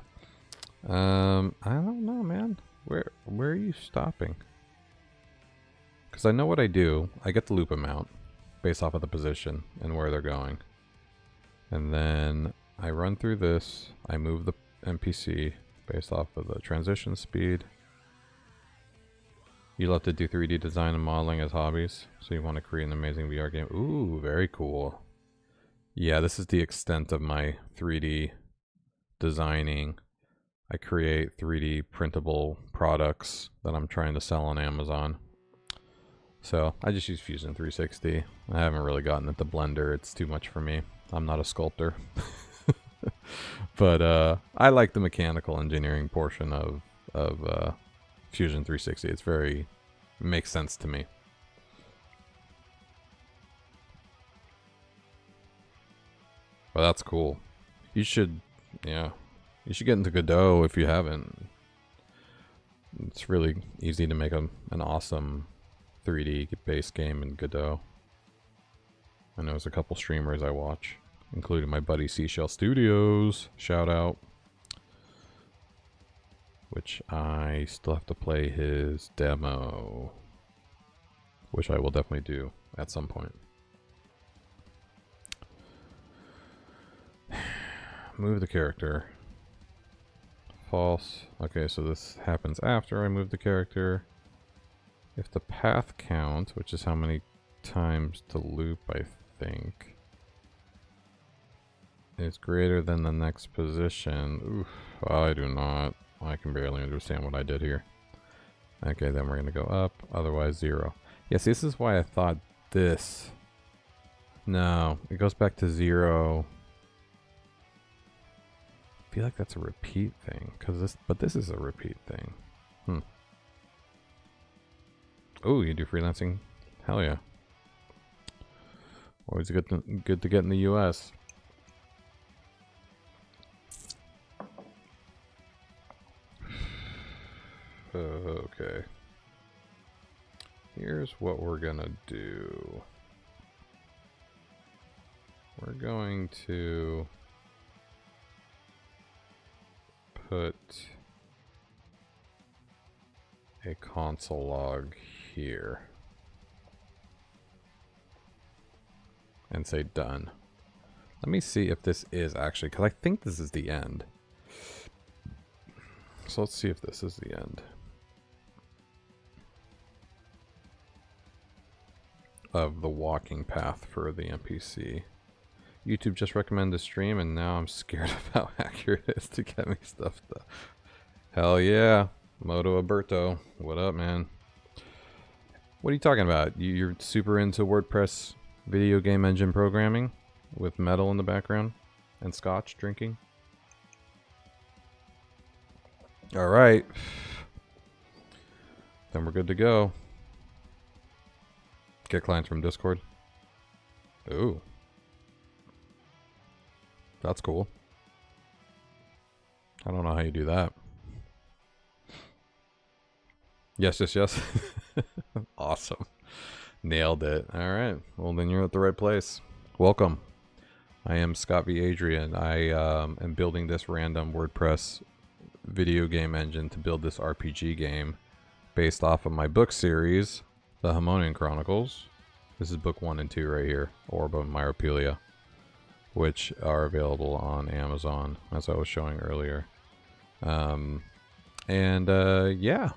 I don't know, man. Where are you stopping? Because I know what I do. I get the loop amount based off of the position and where they're going. And then I run through this. I move the NPC based off of the transition speed. You love to do 3D design and modeling as hobbies, so you want to create an amazing VR game. Ooh, very cool. Yeah, this is the extent of my 3D designing. I create 3D printable products that I'm trying to sell on Amazon. So I just use Fusion 360. I haven't really gotten into Blender. It's too much for me. I'm not a sculptor. But I like the mechanical engineering portion of Fusion 360. It's makes sense to me. Well, that's cool. You should get into Godot if you haven't. It's really easy to make an awesome 3D based game in Godot. I know there's a couple streamers I watch, including my buddy Seashell Studios. Shout out. Which I still have to play his demo. Which I will definitely do at some point. Move the character. False. Okay, so this happens after I move the character. If the path count, which is how many times to loop, I think, is greater than the next position. Oof, I do not. I can barely understand what I did here. Okay, then we're going to go up. Otherwise, 0. Yes, this is why I thought this. No, it goes back to 0. I feel like that's a repeat thing. But this is a repeat thing. Oh, you do freelancing? Hell yeah. Always good to get in the US. Okay. Here's what we're gonna do. We're going to put a console log here and say done. Let me see if this is actually, because I think this is the end. So let's see if this is the end of the walking path for the NPC. YouTube just recommended a stream, and now I'm scared of how accurate it is to get me stuff done. Hell yeah. Moto Alberto. What up, man? What are you talking about? You're super into WordPress video game engine programming with metal in the background and scotch drinking? All right. Then we're good to go. Get clients from Discord. Ooh. That's cool. I don't know how you do that. Yes, yes, yes. Awesome. Nailed it. All right. Well, then you're at the right place. Welcome. I am Scott V. Adrian. I am building this random WordPress video game engine to build this RPG game based off of my book series, The Hammonian Chronicles. This is book 1 and 2 right here, Orbem, Miropelia, which are available on Amazon, as I was showing earlier. Yeah.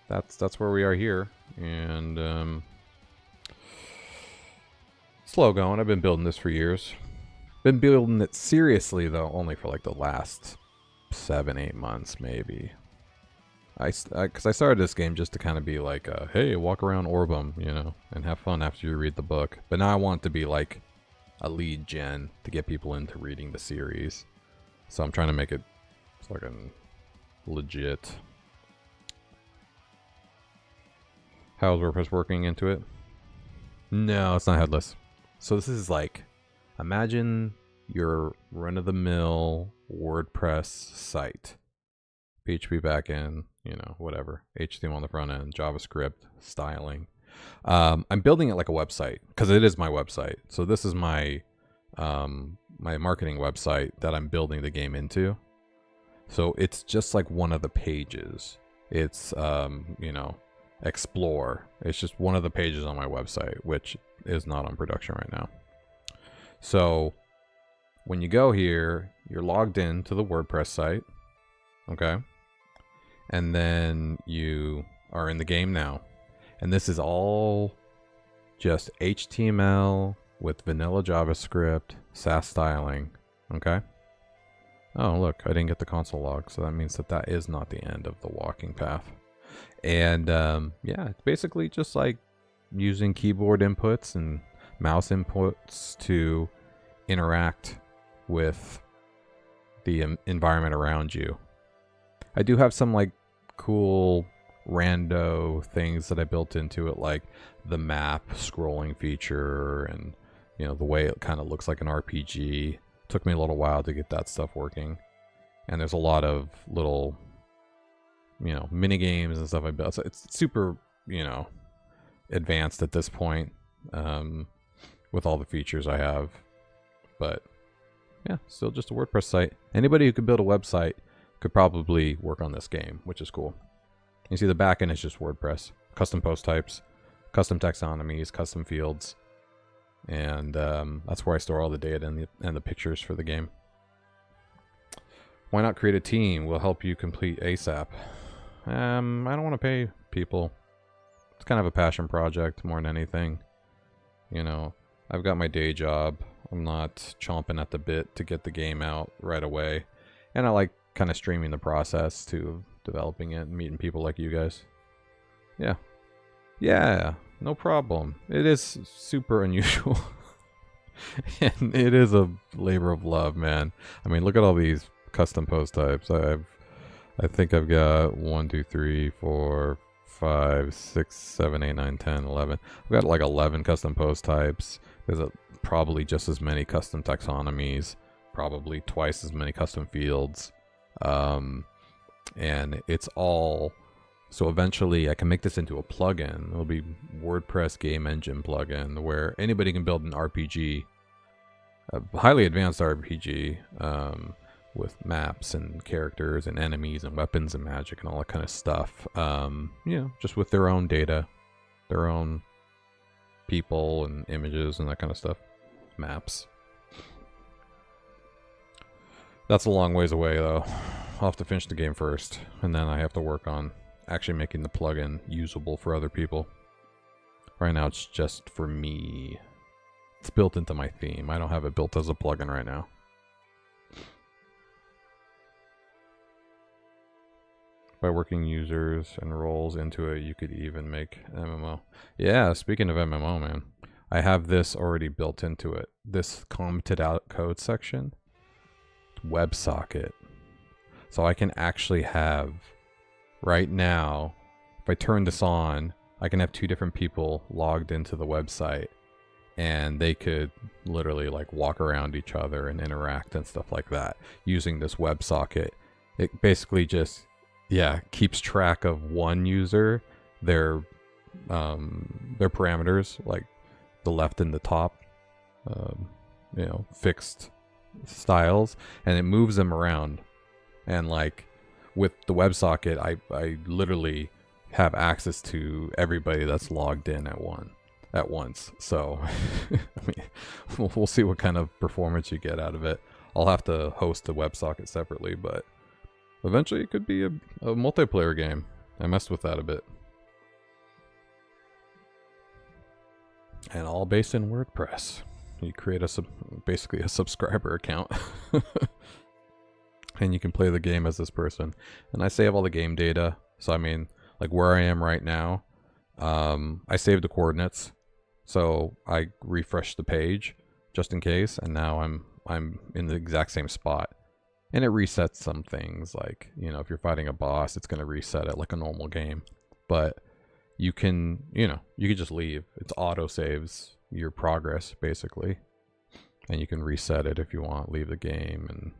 That's where we are here. And slow going. I've been building this for years. Been building it seriously, though, only for like the last 7-8 months, maybe. Because I started this game just to kind of be like, hey, walk around Orbem, you know, and have fun after you read the book. But now I want it to be like a lead gen to get people into reading the series. So I'm trying to make it fucking legit. How's WordPress working into it? No, it's not headless. So this is like, imagine your run-of-the-mill WordPress site. PHP backend, you know, whatever. HTML on the front end, JavaScript, styling. I'm building it like a website because it is my website. So this is my my marketing website that I'm building the game into. So it's just like one of the pages. It's you know, explore. It's just one of the pages on my website, which is not on production right now. So when you go here, you're logged in to the WordPress site. Okay. And then you are in the game now. And this is all just HTML with vanilla JavaScript, Sass styling. Okay. Oh, look, I didn't get the console log. So that means that that is not the end of the walking path. And yeah, it's basically just like using keyboard inputs and mouse inputs to interact with the environment around you. I do have some like cool rando things that I built into it, like the map scrolling feature and, you know, the way it kind of looks like an RPG. Took me a little while to get that stuff working. And there's a lot of little, you know, mini games and stuff I built. So it's super, you know, advanced at this point with all the features I have. But yeah, still just a WordPress site. Anybody who could build a website could probably work on this game, which is cool. You see the backend is just WordPress. Custom post types, custom taxonomies, custom fields. And that's where I store all the data and the pictures for the game. Why not create a team? We'll help you complete ASAP. I don't want to pay people. It's kind of a passion project more than anything. You know, I've got my day job. I'm not chomping at the bit to get the game out right away. And I like kind of streaming the process to developing it and meeting people like you guys. Yeah. Yeah, no problem. It is super unusual. And it is a labor of love, man. I mean, look at all these custom post types. I think I've got 1, 2, 3, 4, 5, 6, 7, 8, 9, 10, 11. I've got like 11 custom post types. There's probably just as many custom taxonomies, probably twice as many custom fields. And it's all... So eventually I can make this into a plugin. It'll be WordPress game engine plugin where anybody can build an RPG, a highly advanced RPG, with maps and characters and enemies and weapons and magic and all that kind of stuff. Just with their own data, their own people and images and that kind of stuff. Maps. That's a long ways away though. I'll have to finish the game first, and then I have to work on actually making the plugin usable for other people. Right now it's just for me. It's built into my theme. I don't have it built as a plugin right now. By working users and roles into it, you could even make MMO. Yeah, speaking of MMO, man, I have this already built into it. This commented out code section, WebSocket. So I can actually have, right now, if I turn this on, I can have 2 different people logged into the website, and they could literally like walk around each other and interact and stuff like that using this WebSocket. It basically just, keeps track of one user, their parameters, like the left and the top, fixed styles, and it moves them around. And like with the WebSocket, I literally have access to everybody that's logged in at once. So I mean, we'll see what kind of performance you get out of it. I'll have to host the WebSocket separately, but eventually it could be a multiplayer game. I messed with that a bit. And all based in WordPress. You create basically a subscriber account. And you can play the game as this person. And I save all the game data. So I mean, like where I am right now, I saved the coordinates. So I refreshed the page just in case, and now I'm in the exact same spot. And it resets some things, like, if you're fighting a boss, it's going to reset it like a normal game. But you can, you can just leave. It auto saves your progress basically. And you can reset it if you want, leave the game and,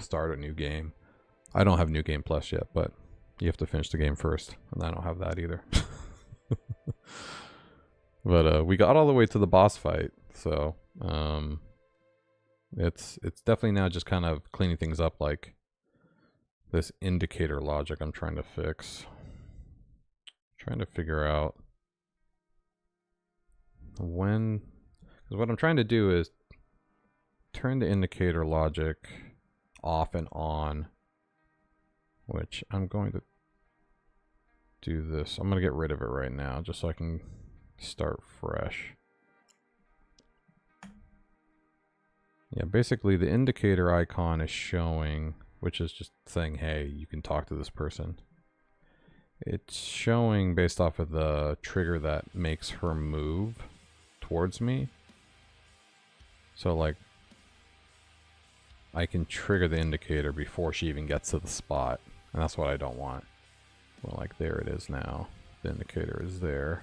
start a new game. I don't have New Game Plus yet, but you have to finish the game first, and I don't have that either. But we got all the way to the boss fight, so it's definitely now just kind of cleaning things up, like this indicator logic I'm trying to fix. Trying to figure out when, because what I'm trying to do is turn the indicator logic off and on, which I'm going to do this. I'm going to get rid of it right now just so I can start fresh. Yeah, basically the indicator icon is showing, which is just saying, hey, you can talk to this person. It's showing based off of the trigger that makes her move towards me. So like, I can trigger the indicator before she even gets to the spot, and that's what I don't want. Well, like there it is now. The indicator is there.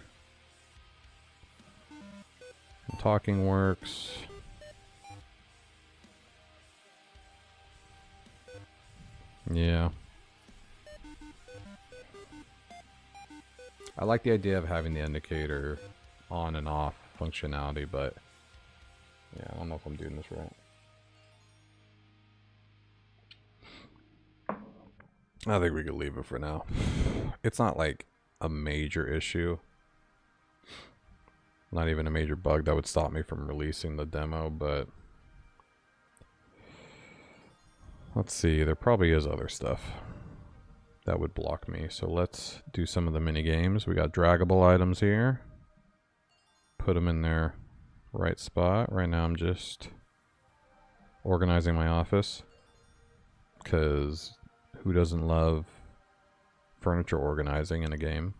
And talking works. Yeah. I like the idea of having the indicator on and off functionality, but yeah, I don't know if I'm doing this right. I think we could leave it for now. It's not like a major issue. Not even a major bug that would stop me from releasing the demo, but let's see, there probably is other stuff that would block me. So let's do some of the mini games. We got draggable items here. Put them in their right spot. Right now I'm just organizing my office, because who doesn't love furniture organizing in a game.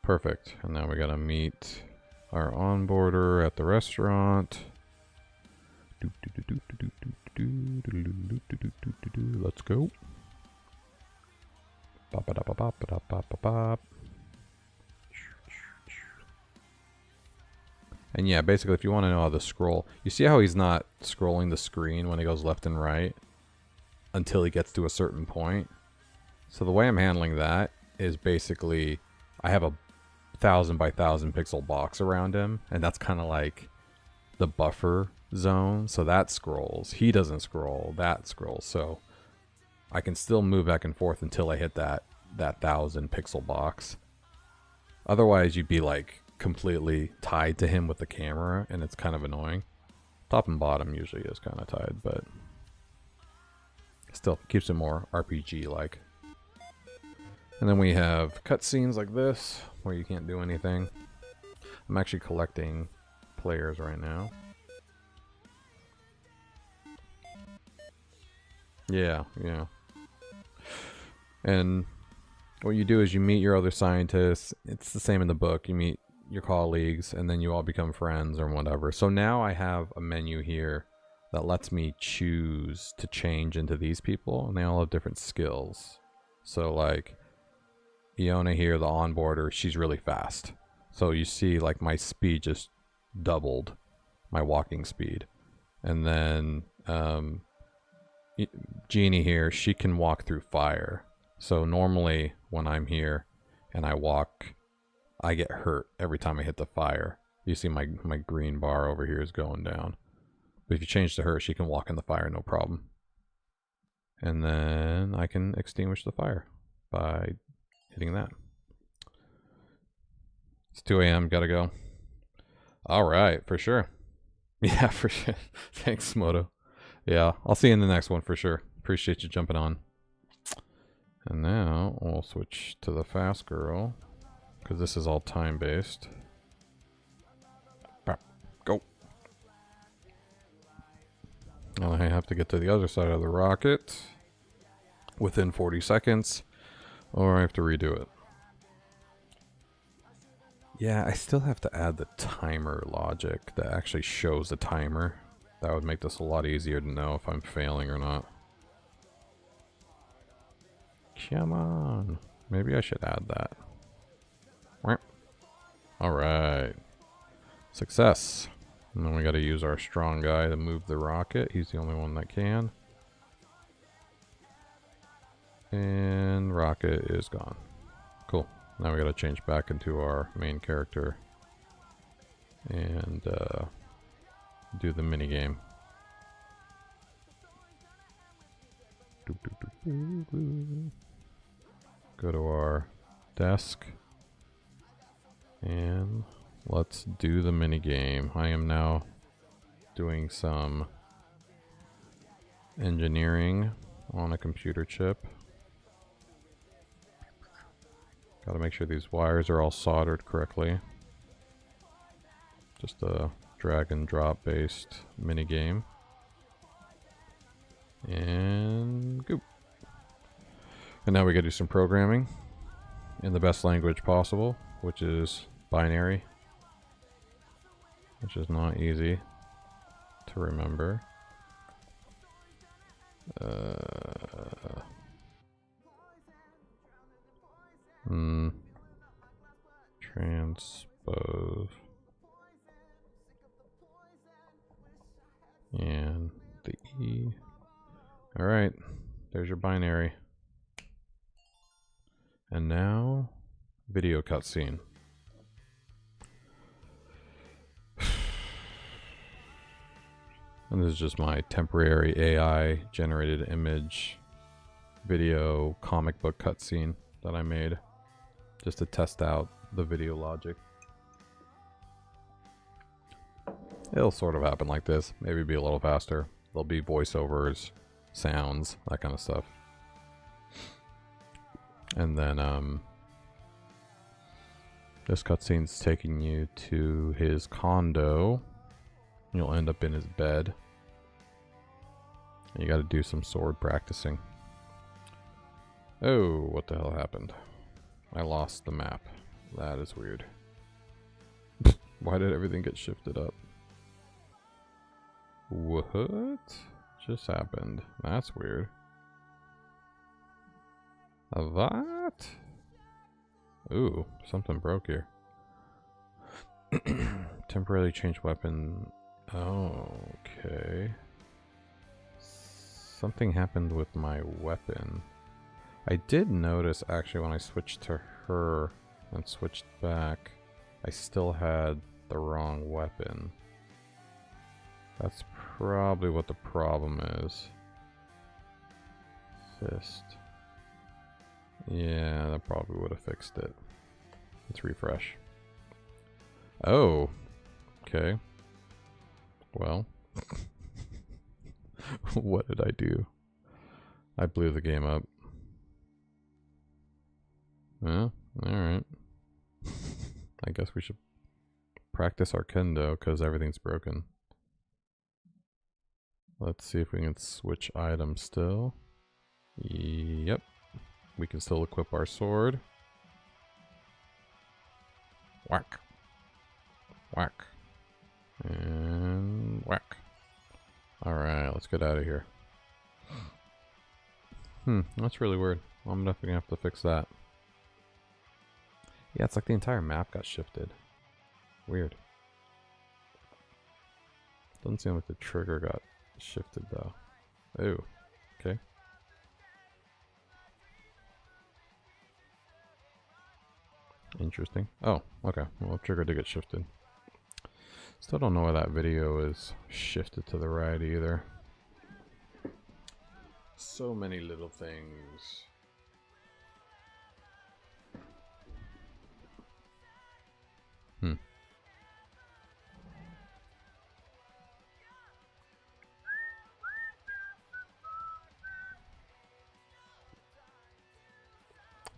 Perfect. And now we gotta meet our onboarder at the restaurant. Let's go. And yeah, basically, if you want to know how to scroll, you see how he's not scrolling the screen when he goes left and right until he gets to a certain point. So the way I'm handling that is basically I have a 1000 by 1000 pixel box around him, and that's kind of like the buffer zone. So that scrolls. He doesn't scroll. That scrolls. So I can still move back and forth until I hit that 1000 pixel box. Otherwise, you'd be like completely tied to him with the camera, and it's kind of annoying. Top and bottom usually is kind of tied, but still keeps it more RPG like. And then we have cutscenes like this where you can't do anything. I'm actually collecting players right now. Yeah. And what you do is you meet your other scientists. It's the same in the book. You meet your colleagues, and then you all become friends or whatever. So now I have a menu here that lets me choose to change into these people, and they all have different skills. So like Iona here, the onboarder, she's really fast. So you see like my speed just doubled, my walking speed. And then Jeannie here, she can walk through fire. So normally when I'm here and I walk, I get hurt every time I hit the fire. You see my green bar over here is going down. But if you change to her, she can walk in the fire no problem. And then I can extinguish the fire by hitting that. It's 2 a.m. Gotta go. Alright, for sure. Yeah, for sure. Thanks, Moto. Yeah, I'll see you in the next one for sure. Appreciate you jumping on. And now we'll switch to the fast girl, because this is all time-based. Go. Now I have to get to the other side of the rocket within 40 seconds, or I have to redo it. Yeah, I still have to add the timer logic that actually shows the timer. That would make this a lot easier to know if I'm failing or not. Come on. Maybe I should add that. Alright. Success. And then we gotta use our strong guy to move the rocket. He's the only one that can. And rocket is gone. Cool. Now we gotta change back into our main character and do the mini game. Go to our desk and let's do the mini game. I am now doing some engineering on a computer chip. Gotta make sure these wires are all soldered correctly. Just a drag and drop based mini game. And go. And now we gotta do some programming in the best language possible, which is binary, which is not easy to remember. Transpose and the E. All right, there's your binary. And now, video cutscene. And this is just my temporary AI generated image video comic book cutscene that I made just to test out the video logic. It'll sort of happen like this, maybe be a little faster. There'll be voiceovers, sounds, that kind of stuff. And then this cutscene's taking you to his condo. You'll end up in his bed. And you gotta do some sword practicing. Oh, what the hell happened? I lost the map. That is weird. Why did everything get shifted up? What just happened? That's weird. What? Ooh, something broke here. Temporarily change weapon. Okay. Something happened with my weapon. I did notice actually when I switched to her and switched back, I still had the wrong weapon. That's probably what the problem is. Fist. Yeah, that probably would have fixed it. Let's refresh. Oh. Okay. Well. What did I do? I blew the game up. Well, alright. I guess we should practice our kendo because everything's broken. Let's see if we can switch items still. Yep. We can still equip our sword. Whack. Whack. And whack. Alright, let's get out of here. That's really weird. I'm definitely gonna have to fix that. Yeah, it's like the entire map got shifted. Weird. Doesn't seem like the trigger got shifted though. Oh, okay. Interesting. Oh, okay. Well, trigger did get shifted. Still don't know why that video is shifted to the right either. So many little things.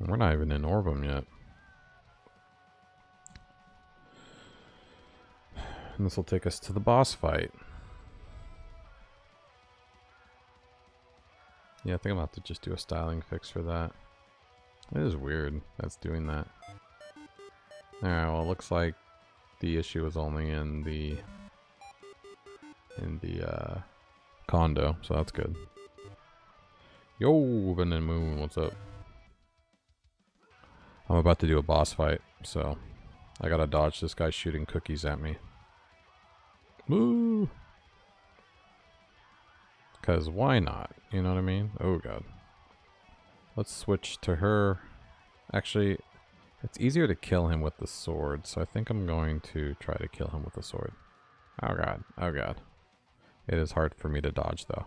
We're not even in Orbem yet. And this will take us to the boss fight. Yeah, I think I'm about to just do a styling fix for that. It is weird that's doing that. Alright, well it looks like the issue is only in the condo, so that's good. Yo, Vin and Moon, what's up? I'm about to do a boss fight, so I gotta dodge this guy shooting cookies at me. Woo! Because why not? You know what I mean? Oh god. Let's switch to her. Actually, it's easier to kill him with the sword, so I think I'm going to try to kill him with the sword. Oh god. Oh god. It is hard for me to dodge though.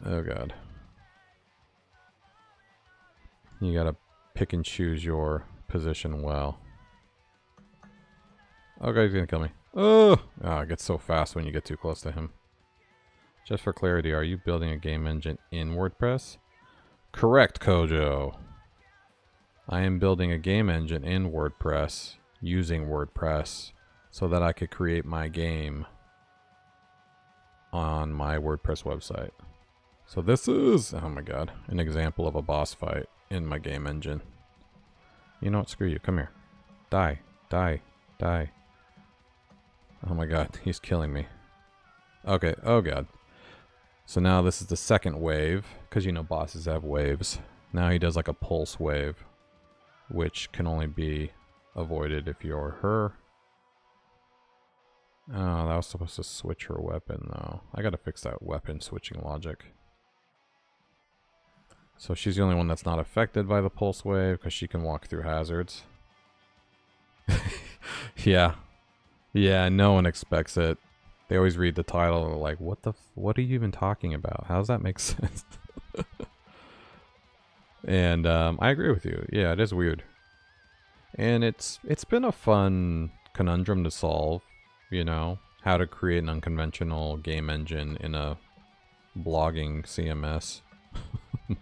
Oh god. You gotta pick and choose your position well. Oh god, he's gonna kill me. Oh! It gets so fast when you get too close to him. Just for clarity, are you building a game engine in WordPress? Correct, Kojo. I am building a game engine in WordPress using WordPress so that I could create my game on my WordPress website. So this is, oh my god, an example of a boss fight in my game engine. You know what? Screw you. Come here. Die. Die. Die. Oh my god, he's killing me. Okay, oh god. So now this is the second wave, because you know bosses have waves. Now he does like a pulse wave, which can only be avoided if you're her. Oh, that was supposed to switch her weapon though. I gotta fix that weapon switching logic. So she's the only one that's not affected by the pulse wave because she can walk through hazards. Yeah. Yeah, no one expects it. They always read the title and they're like, what are you even talking about? How does that make sense? And I agree with you. Yeah, it is weird. And it's been a fun conundrum to solve, you know, how to create an unconventional game engine in a blogging CMS.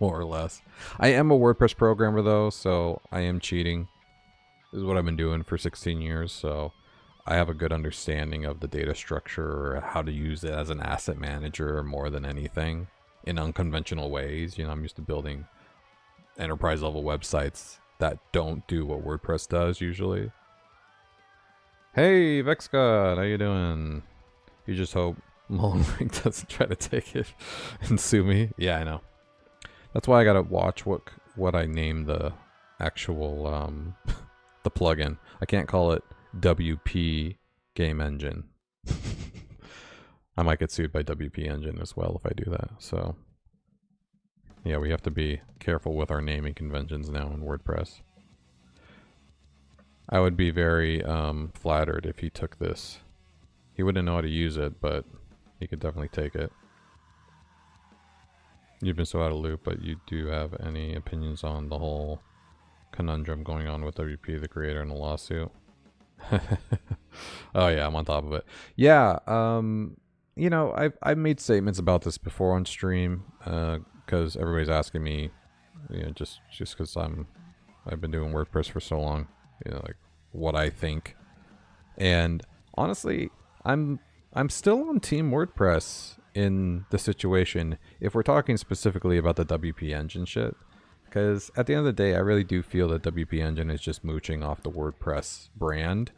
More or less. I am a WordPress programmer though, so I am cheating. This is what I've been doing for 16 years, so I have a good understanding of the data structure, how to use it as an asset manager more than anything in unconventional ways. You know, I'm used to building enterprise level websites that don't do what WordPress does usually. Hey, Vexcod, how you doing? You just hope Mullenweg doesn't try to take it and sue me. Yeah, I know. That's why I gotta watch what I name the actual the plugin. I can't call it WP Game Engine. I might get sued by WP Engine as well if I do that. So yeah, we have to be careful with our naming conventions now in WordPress. I would be very flattered if he took this. He wouldn't know how to use it, but he could definitely take it. You've been so out of loop, but you do have any opinions on the whole conundrum going on with WP, the creator, and the lawsuit? Oh yeah, I'm on top of it. Yeah, you know, I've made statements about this before on stream, because everybody's asking me, you know, just because I've been doing WordPress for so long, you know, like what I think. And honestly, I'm still on Team WordPress in the situation if we're talking specifically about the WP Engine shit. Because at the end of the day, I really do feel that WP Engine is just mooching off the WordPress brand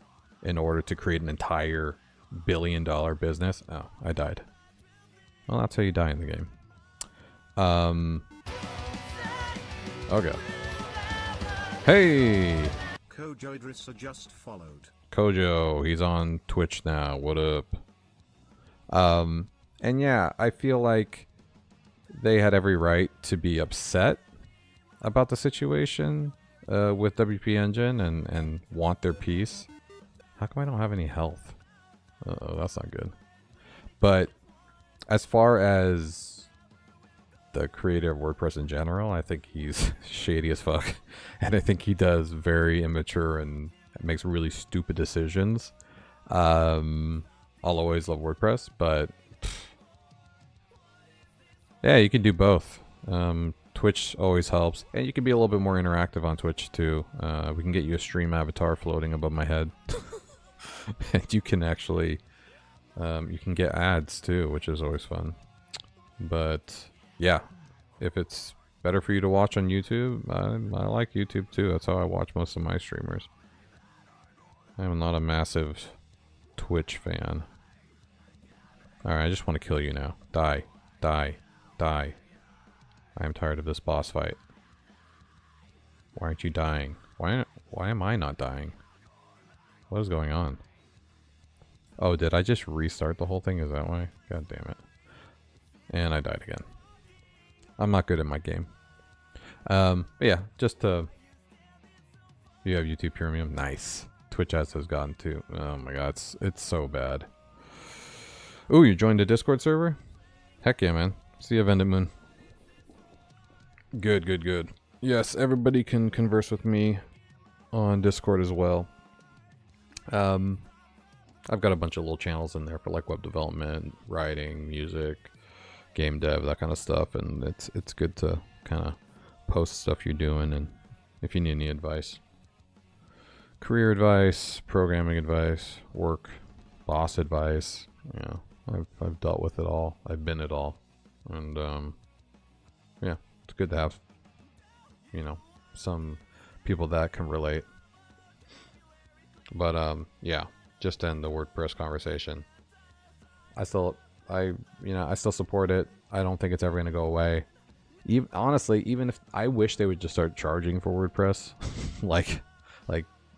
in order to create an entire billion-dollar business. Oh, I died. Well, that's how you die in the game. Okay. Hey! Kojo Idrissa just followed. Kojo, he's on Twitch now. What up? And yeah, I feel like they had every right to be upset about the situation with WP Engine and want their piece. How come I don't have any health? Oh, that's not good. But as far as the creator of WordPress in general, I think he's shady as fuck. And I think he does very immature and makes really stupid decisions. I'll always love WordPress, but yeah, you can do both. Twitch always helps, and you can be a little bit more interactive on Twitch too. We can get you a stream avatar floating above my head. And you can actually you can get ads too, which is always fun. But yeah, if it's better for you to watch on YouTube, I like YouTube too. That's how I watch most of my streamers. I'm not a massive Twitch fan. Alright, I just want to kill you now. Die. Die. Die. I am tired of this boss fight. Why aren't you dying? Why am I not dying? What is going on? Oh, did I just restart the whole thing? Is that why? God damn it. And I died again. I'm not good at my game. But yeah, just you have YouTube Premium. Nice. Twitch ads has gotten to. Oh my god, it's so bad. Ooh, you joined the Discord server? Heck yeah, man. See you, Vendamoon. Good, good, good. Yes, everybody can converse with me on Discord as well. I've got a bunch of little channels in there for like web development, writing, music, game dev, that kind of stuff, and it's good to kind of post stuff you're doing, and if you need any advice. Career advice, programming advice, work, boss advice, you know, I've dealt with it all. I've been it all. And yeah, it's good to have, you know, some people that can relate. But yeah, just to end the WordPress conversation. I still support it. I don't think it's ever going to go away. Honestly, even if I wish they would just start charging for WordPress, like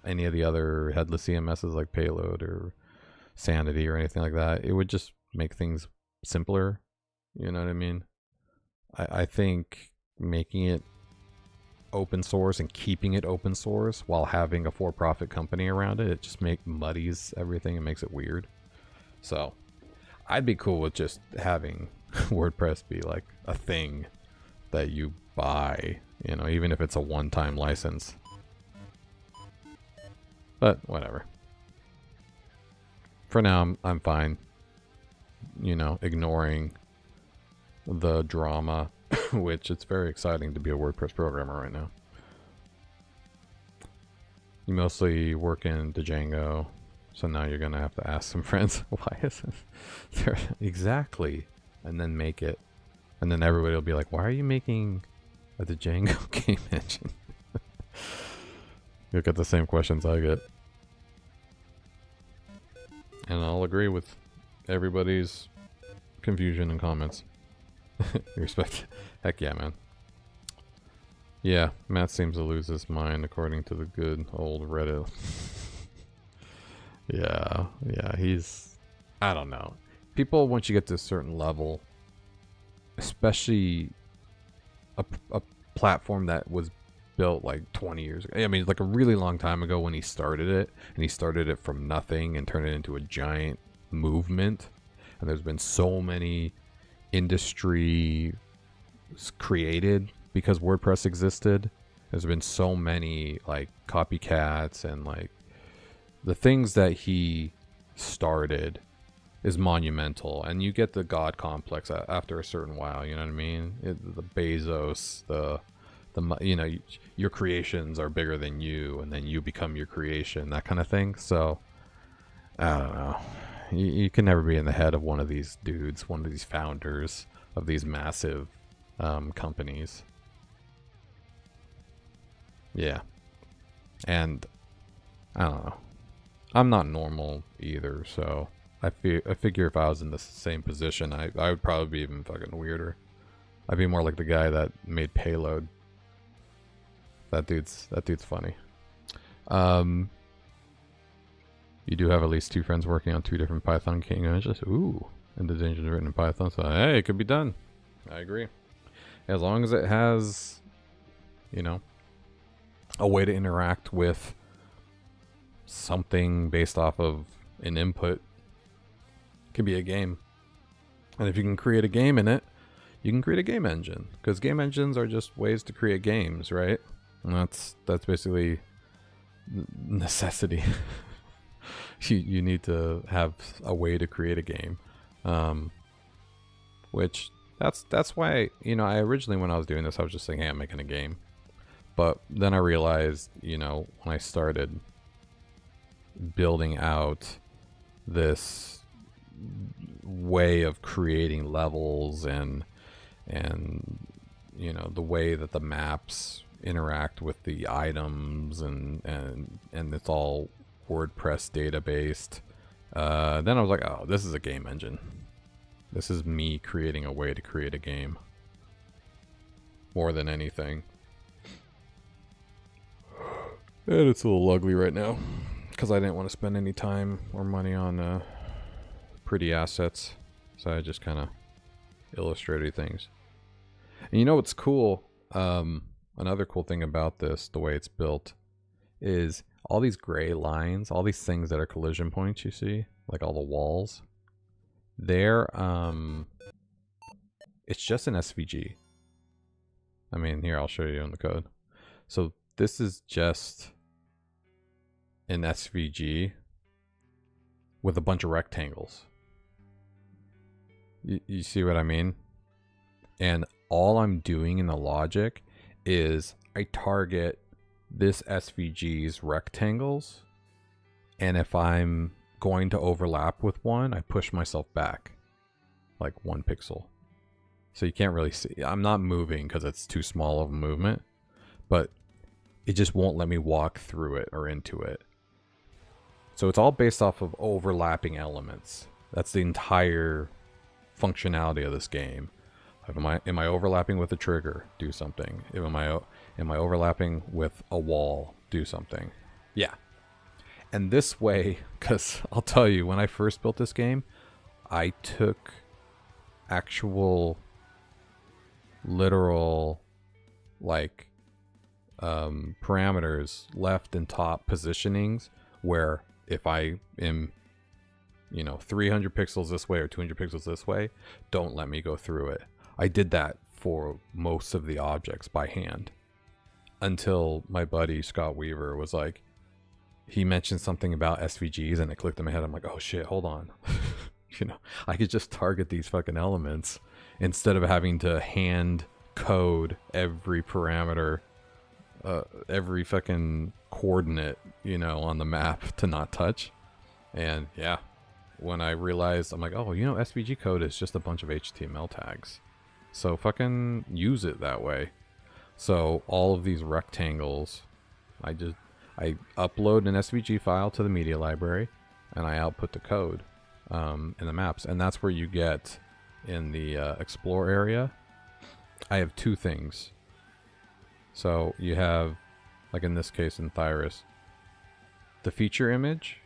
any of the other headless CMSs like Payload or Sanity or anything like that. It would just make things simpler. You know what I mean? I think making it open source and keeping it open source while having a for-profit company around it just muddies everything and makes it weird. So I'd be cool with just having WordPress be like a thing that you buy, you know, even if it's a one-time license. But whatever. For now, I'm fine, you know, ignoring the drama, which it's very exciting to be a WordPress programmer right now. You mostly work in Django, so now you're gonna have to ask some friends, why isn't there exactly, and then make it, and then everybody will be like, why are you making at the Django game engine. You'll get the same questions I get. And I'll agree with everybody's confusion and comments. Respect. Heck yeah, man. Yeah, Matt seems to lose his mind according to the good old Reddit. Yeah, he's... I don't know. People, once you get to a certain level, especially a platform that was built like 20 years ago. I mean, like a really long time ago when he started it, and he started it from nothing and turned it into a giant movement. And there's been so many industry created because WordPress existed. There's been so many like copycats, and like the things that he started is monumental, and you get the god complex after a certain while. You know what I mean? The Bezos, the you know, your creations are bigger than you, and then you become your creation, that kind of thing. So I don't know. You can never be in the head of one of these dudes, one of these founders of these massive companies. Yeah. And I don't know. I'm not normal either, so I figure if I was in the same position, I would probably be even fucking weirder. I'd be more like the guy that made Payload. That dude's funny. You do have at least 2 friends working on 2 different Python game engines. Ooh, and the engine is written in Python, so hey, it could be done. I agree. As long as it has, you know, a way to interact with something based off of an input, it can be a game. And if you can create a game in it, you can create a game engine, because game engines are just ways to create games, right? And that's basically necessity. you need to have a way to create a game, which that's why, you know, I originally, when I was doing this, I was just saying, hey, I'm making a game. But then I realized, you know, when I started building out this way of creating levels and you know, the way that the maps interact with the items, and it's all WordPress data based, then I was like, oh, this is a game engine. This is me creating a way to create a game more than anything. And it's a little ugly right now because I didn't want to spend any time or money on pretty assets, so I just kind of illustrated things. And you know what's cool? Another cool thing about this, the way it's built, is all these gray lines, all these things that are collision points you see, like all the walls, they're it's just an SVG. I mean, here, I'll show you in the code. So this is just an SVG with a bunch of rectangles. You see what I mean? And all I'm doing in the logic is I target this SVG's rectangles, and if I'm going to overlap with one, I push myself back like 1 pixel. So you can't really see. I'm not moving because it's too small of a movement, but it just won't let me walk through it or into it. So it's all based off of overlapping elements. That's the entire functionality of this game. Am I overlapping with a trigger? Do something. Am I overlapping with a wall? Do something. Yeah. And this way, because I'll tell you, when I first built this game, I took actual literal like parameters, left and top positionings, where if I am, you know, 300 pixels this way or 200 pixels this way, don't let me go through it. I did that for most of the objects by hand, until my buddy Scott Weaver was like, he mentioned something about SVGs, and it clicked in my head. I'm like, oh shit, hold on. You know, I could just target these fucking elements instead of having to hand code every parameter, every fucking coordinate, you know, on the map to not touch. And yeah, when I realized, I'm like, oh, you know, SVG code is just a bunch of HTML tags. So fucking use it that way. So all of these rectangles, I upload an SVG file to the media library, and I output the code in the maps, and that's where you get in the explore area. I have two things. So you have, like in this case in Thyrus, the feature image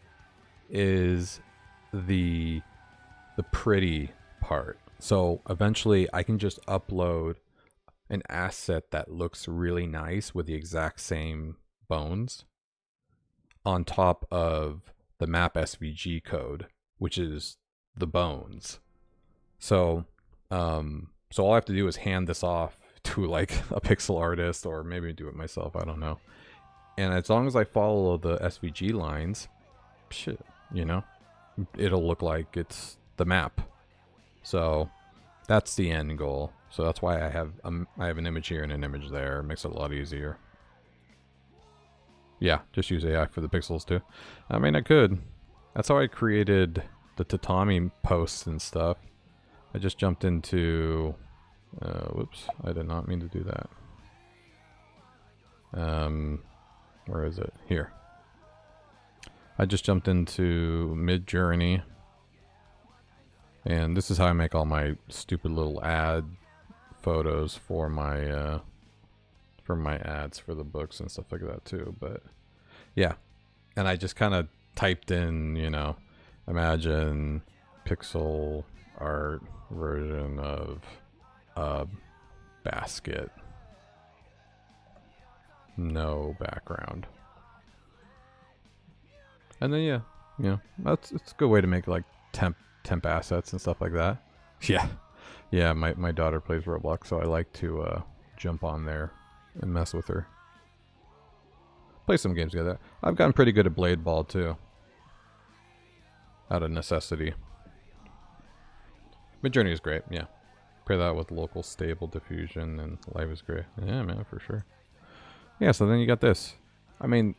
is the pretty part. So eventually I can just upload an asset that looks really nice with the exact same bones on top of the map SVG code, which is the bones. So so all I have to do is hand this off to like a pixel artist, or maybe do it myself, I don't know. And as long as I follow the SVG lines, shit, you know, it'll look like it's the map. So that's the end goal. So that's why I have an image here and an image there. It makes it a lot easier. Yeah, just use AI for the pixels too. I mean, I could. That's how I created the tatami posts and stuff. I just jumped into... whoops, I did not mean to do that. Where is it? Here. I just jumped into Midjourney. And this is how I make all my stupid little ad photos for my ads for the books and stuff like that too. But yeah, and I just kind of typed in, you know, imagine pixel art version of a basket, no background, and then yeah, you know, it's a good way to make like temp assets and stuff like that. Yeah, my daughter plays Roblox, so I like to jump on there and mess with her, play some games together. I've gotten pretty good at Blade Ball too, out of necessity. Midjourney is great, yeah. Pair that with local stable diffusion and live is great. Yeah, man, for sure. Yeah, so then you got this. I mean,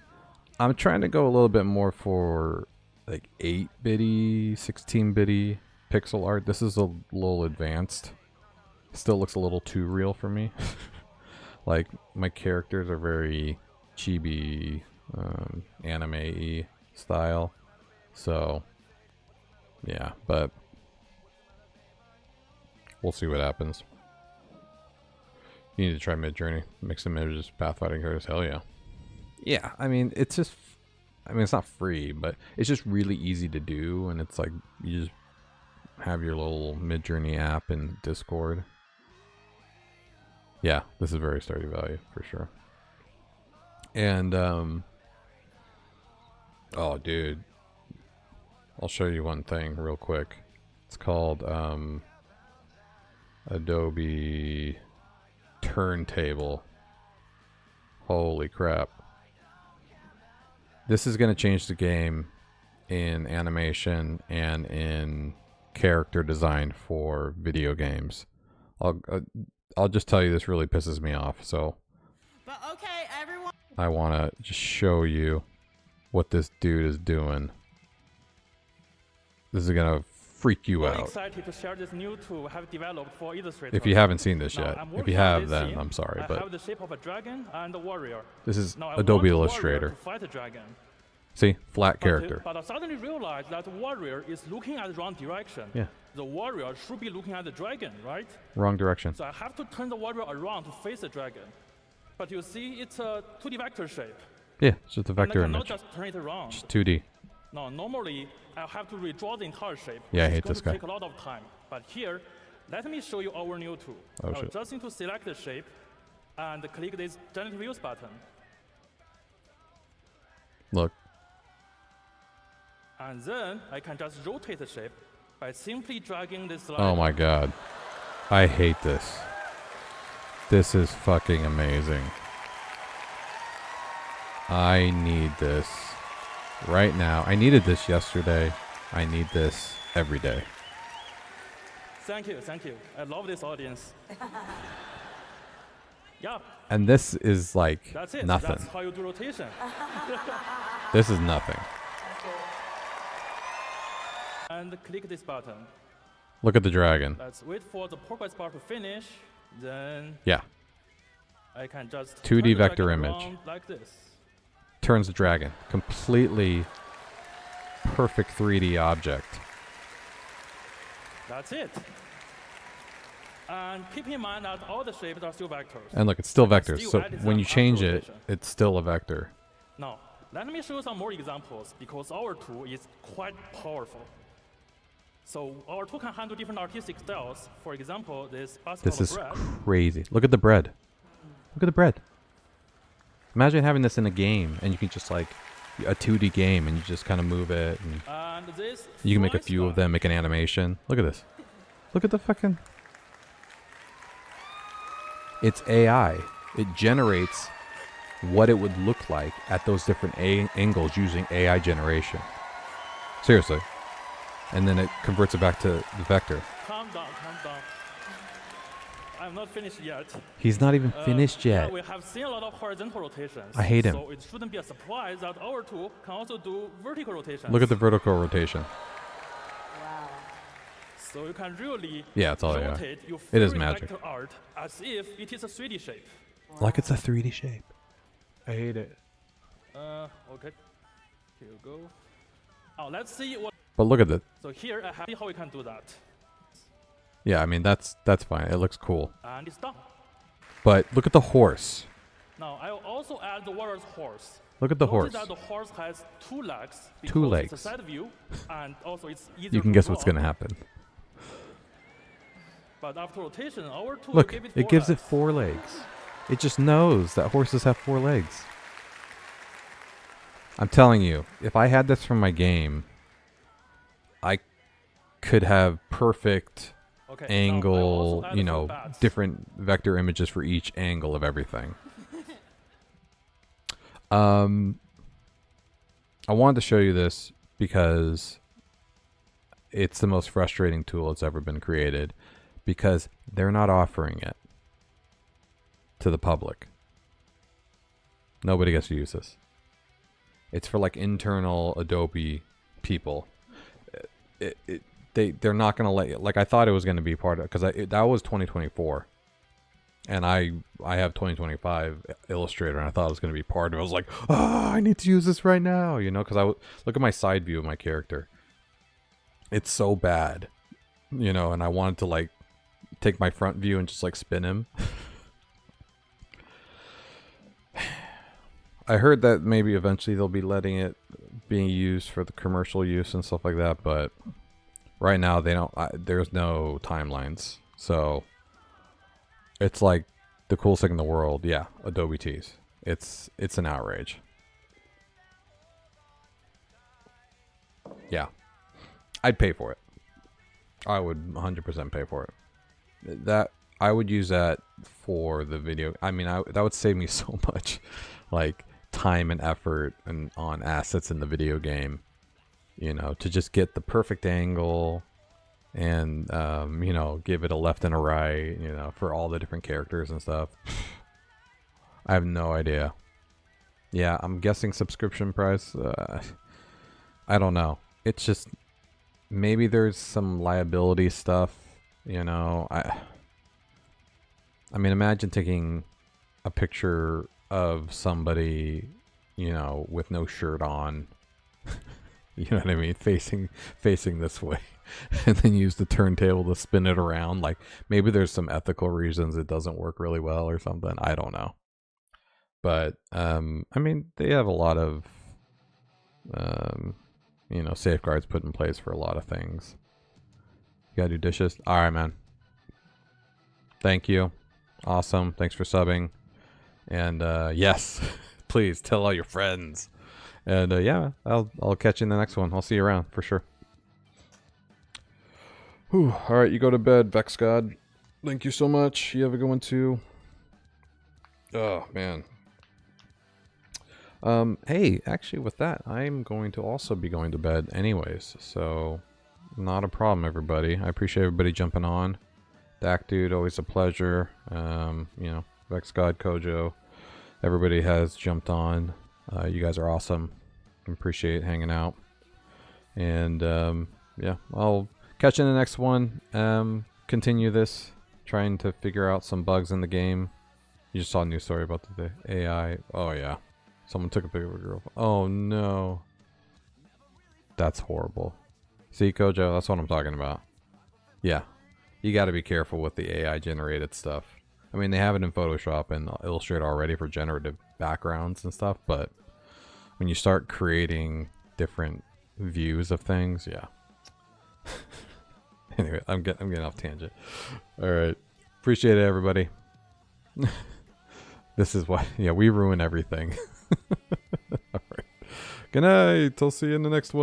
I'm trying to go a little bit more for like 8-bitty, 16-bitty pixel art. This is a little advanced. Still looks a little too real for me. Like, my characters are very chibi, anime-y style. So, yeah, but we'll see what happens. You need to try Midjourney. Mix some images, pathfinding characters. Hell yeah. Yeah, I mean, it's just... I mean, it's not free, but it's just really easy to do. And it's like, you just have your little Midjourney app in Discord. Yeah, this is very Stardew Valley, for sure. And, oh, dude. I'll show you one thing real quick. It's called, Adobe Turntable. Holy crap. This is going to change the game in animation and in character design for video games. I'll just tell you, this really pisses me off. So But okay, everyone. I want to just show you what this dude is doing. This is going to freak you out. Excited to share this new tool we have developed for Illustrator. If you haven't seen this Now, yet. I'm If working you on have, this then scene. I'm sorry. I But have the shape of a dragon and a warrior. this is Now, I Adobe want the warrior Illustrator. to fight the dragon. See? Flat character. But I suddenly realized that the warrior is looking at the wrong direction. Yeah. The warrior should be looking at the dragon, right? Wrong direction. So I have to turn the warrior around to face the dragon. But you see, it's a 2D vector shape. Yeah, it's just a vector and I image. cannot just turn it around. Just 2D. Now, normally, I have to redraw the entire shape. Yeah, I which hate is going this to guy. take a lot of time. But here, let me show you our new tool. Oh, I shit. just need to select the shape and click this Generative Views button. Look. And then I can just rotate the shape by simply dragging this line. Oh my god. I hate this. This is fucking amazing. I need this right now. I needed this yesterday. I need this every day. Thank you, thank you. I love this audience. Yeah, And this is like that's it. nothing. That's how you do rotation. This is nothing. And click this button. Look at the dragon. Let's wait for the progress bar to finish. Then Yeah. I can just 2D turn the vector dragon image. around like this. Turns the dragon. Completely perfect 3D object. That's it. And keep in mind that all the shapes are still vectors. And look, it's still can vectors. still So edit when them you after change it, rotation. it's still a vector. Now, let me show you some more examples because our tool is quite powerful. So our tool can handle different artistic styles. For example, this basket This of is bread. crazy. Look at the bread. Look at the bread. Imagine having this in a game and you can just like a 2D game and you just kind of move it and And this you can make a fly few of sky. them, make an animation. Look at this. Look at the fucking... It's AI. It generates what it would look like at those different angles using AI generation. Seriously. And then it converts it back to the vector. Calm down, calm down. I'm not finished yet. He's not even finished Yeah, yet. we have seen a lot of horizontal rotations. I hate him. So it shouldn't be a surprise that our tool can also do vertical rotations. Look at the vertical rotation. So you can really Yeah, it's all AI. rotate your It is favorite magic. vector art as if it is a 3D shape. Like it's a 3D shape. I hate it. Okay. Here you go. Oh, let's see what. But look at it. So here I have how we can do that. Yeah, I mean, that's fine. It looks cool. And it's done. But look at the horse. Now I will also add the warrior's horse. Look at the Notice horse. that the horse has 2 legs. Two because legs. It's a side view, and also it's easier You can to guess what's draw. going to happen. But after rotation, our tool Look, gave it it 4 gives it legs. 4 legs. It just knows that horses have 4 legs. I'm telling you, if I had this from my game, I could have perfect Okay, now I will angle, also add you a few know, bats. different vector images for each angle of everything. I wanted to show you this because it's the most frustrating tool that's ever been created because they're not offering it to the public. Nobody gets to use this. It's for like internal Adobe people. They're not going to let you, like I thought it was going to be part of, because that was 2024 and I have 2025 Illustrator and I thought it was going to be part of it. I was like, oh, I need to use this right now, you know, because look at my side view of my character. It's so bad, you know, and I wanted to like take my front view and just like spin him. I heard that maybe eventually they'll be letting it being used for the commercial use and stuff like that, but right now they don't. There's no timelines, so it's like the coolest thing in the world. Yeah, Adobe tease. It's an outrage. Yeah, I'd pay for it. I would 100% pay for it. That I would use that for the video. I mean, that would save me so much, like time and effort and on assets in the video game. You know, to just get the perfect angle and you know, give it a left and a right. You know, for all the different characters and stuff. I have no idea. Yeah, I'm guessing subscription price. I don't know. It's just maybe there's some liability stuff. You know, I mean, imagine taking a picture of somebody, you know, with no shirt on. You know what I mean? Facing this way, and then use the turntable to spin it around. Like maybe there's some ethical reasons it doesn't work really well or something. I don't know. But I mean, they have a lot of you know, safeguards put in place for a lot of things. You gotta do dishes. All right, man. Thank you. Awesome. Thanks for subbing. And yes, please tell all your friends. And yeah, I'll catch you in the next one. I'll see you around for sure. Whew. All right, you go to bed, Vex God. Thank you so much. You have a good one too. Oh man. Hey, actually, with that, I'm going to also be going to bed anyways. So, not a problem, everybody. I appreciate everybody jumping on. Dak Dude, always a pleasure. You know, Vex God, Kojo, everybody has jumped on. You guys are awesome. Appreciate hanging out. And yeah, I'll catch you in the next one. Continue this, trying to figure out some bugs in the game. You just saw a news story about the AI. Oh yeah, someone took a picture of a girl. Oh no, that's horrible. See, Kojo, that's what I'm talking about. Yeah, you got to be careful with the AI generated stuff. I mean, they have it in Photoshop and Illustrator already for generative backgrounds and stuff, but when you start creating different views of things, yeah. Anyway, I'm getting off tangent. All right, appreciate it, everybody. This is why, yeah, we ruin everything. All right, good night. I'll see you in the next one.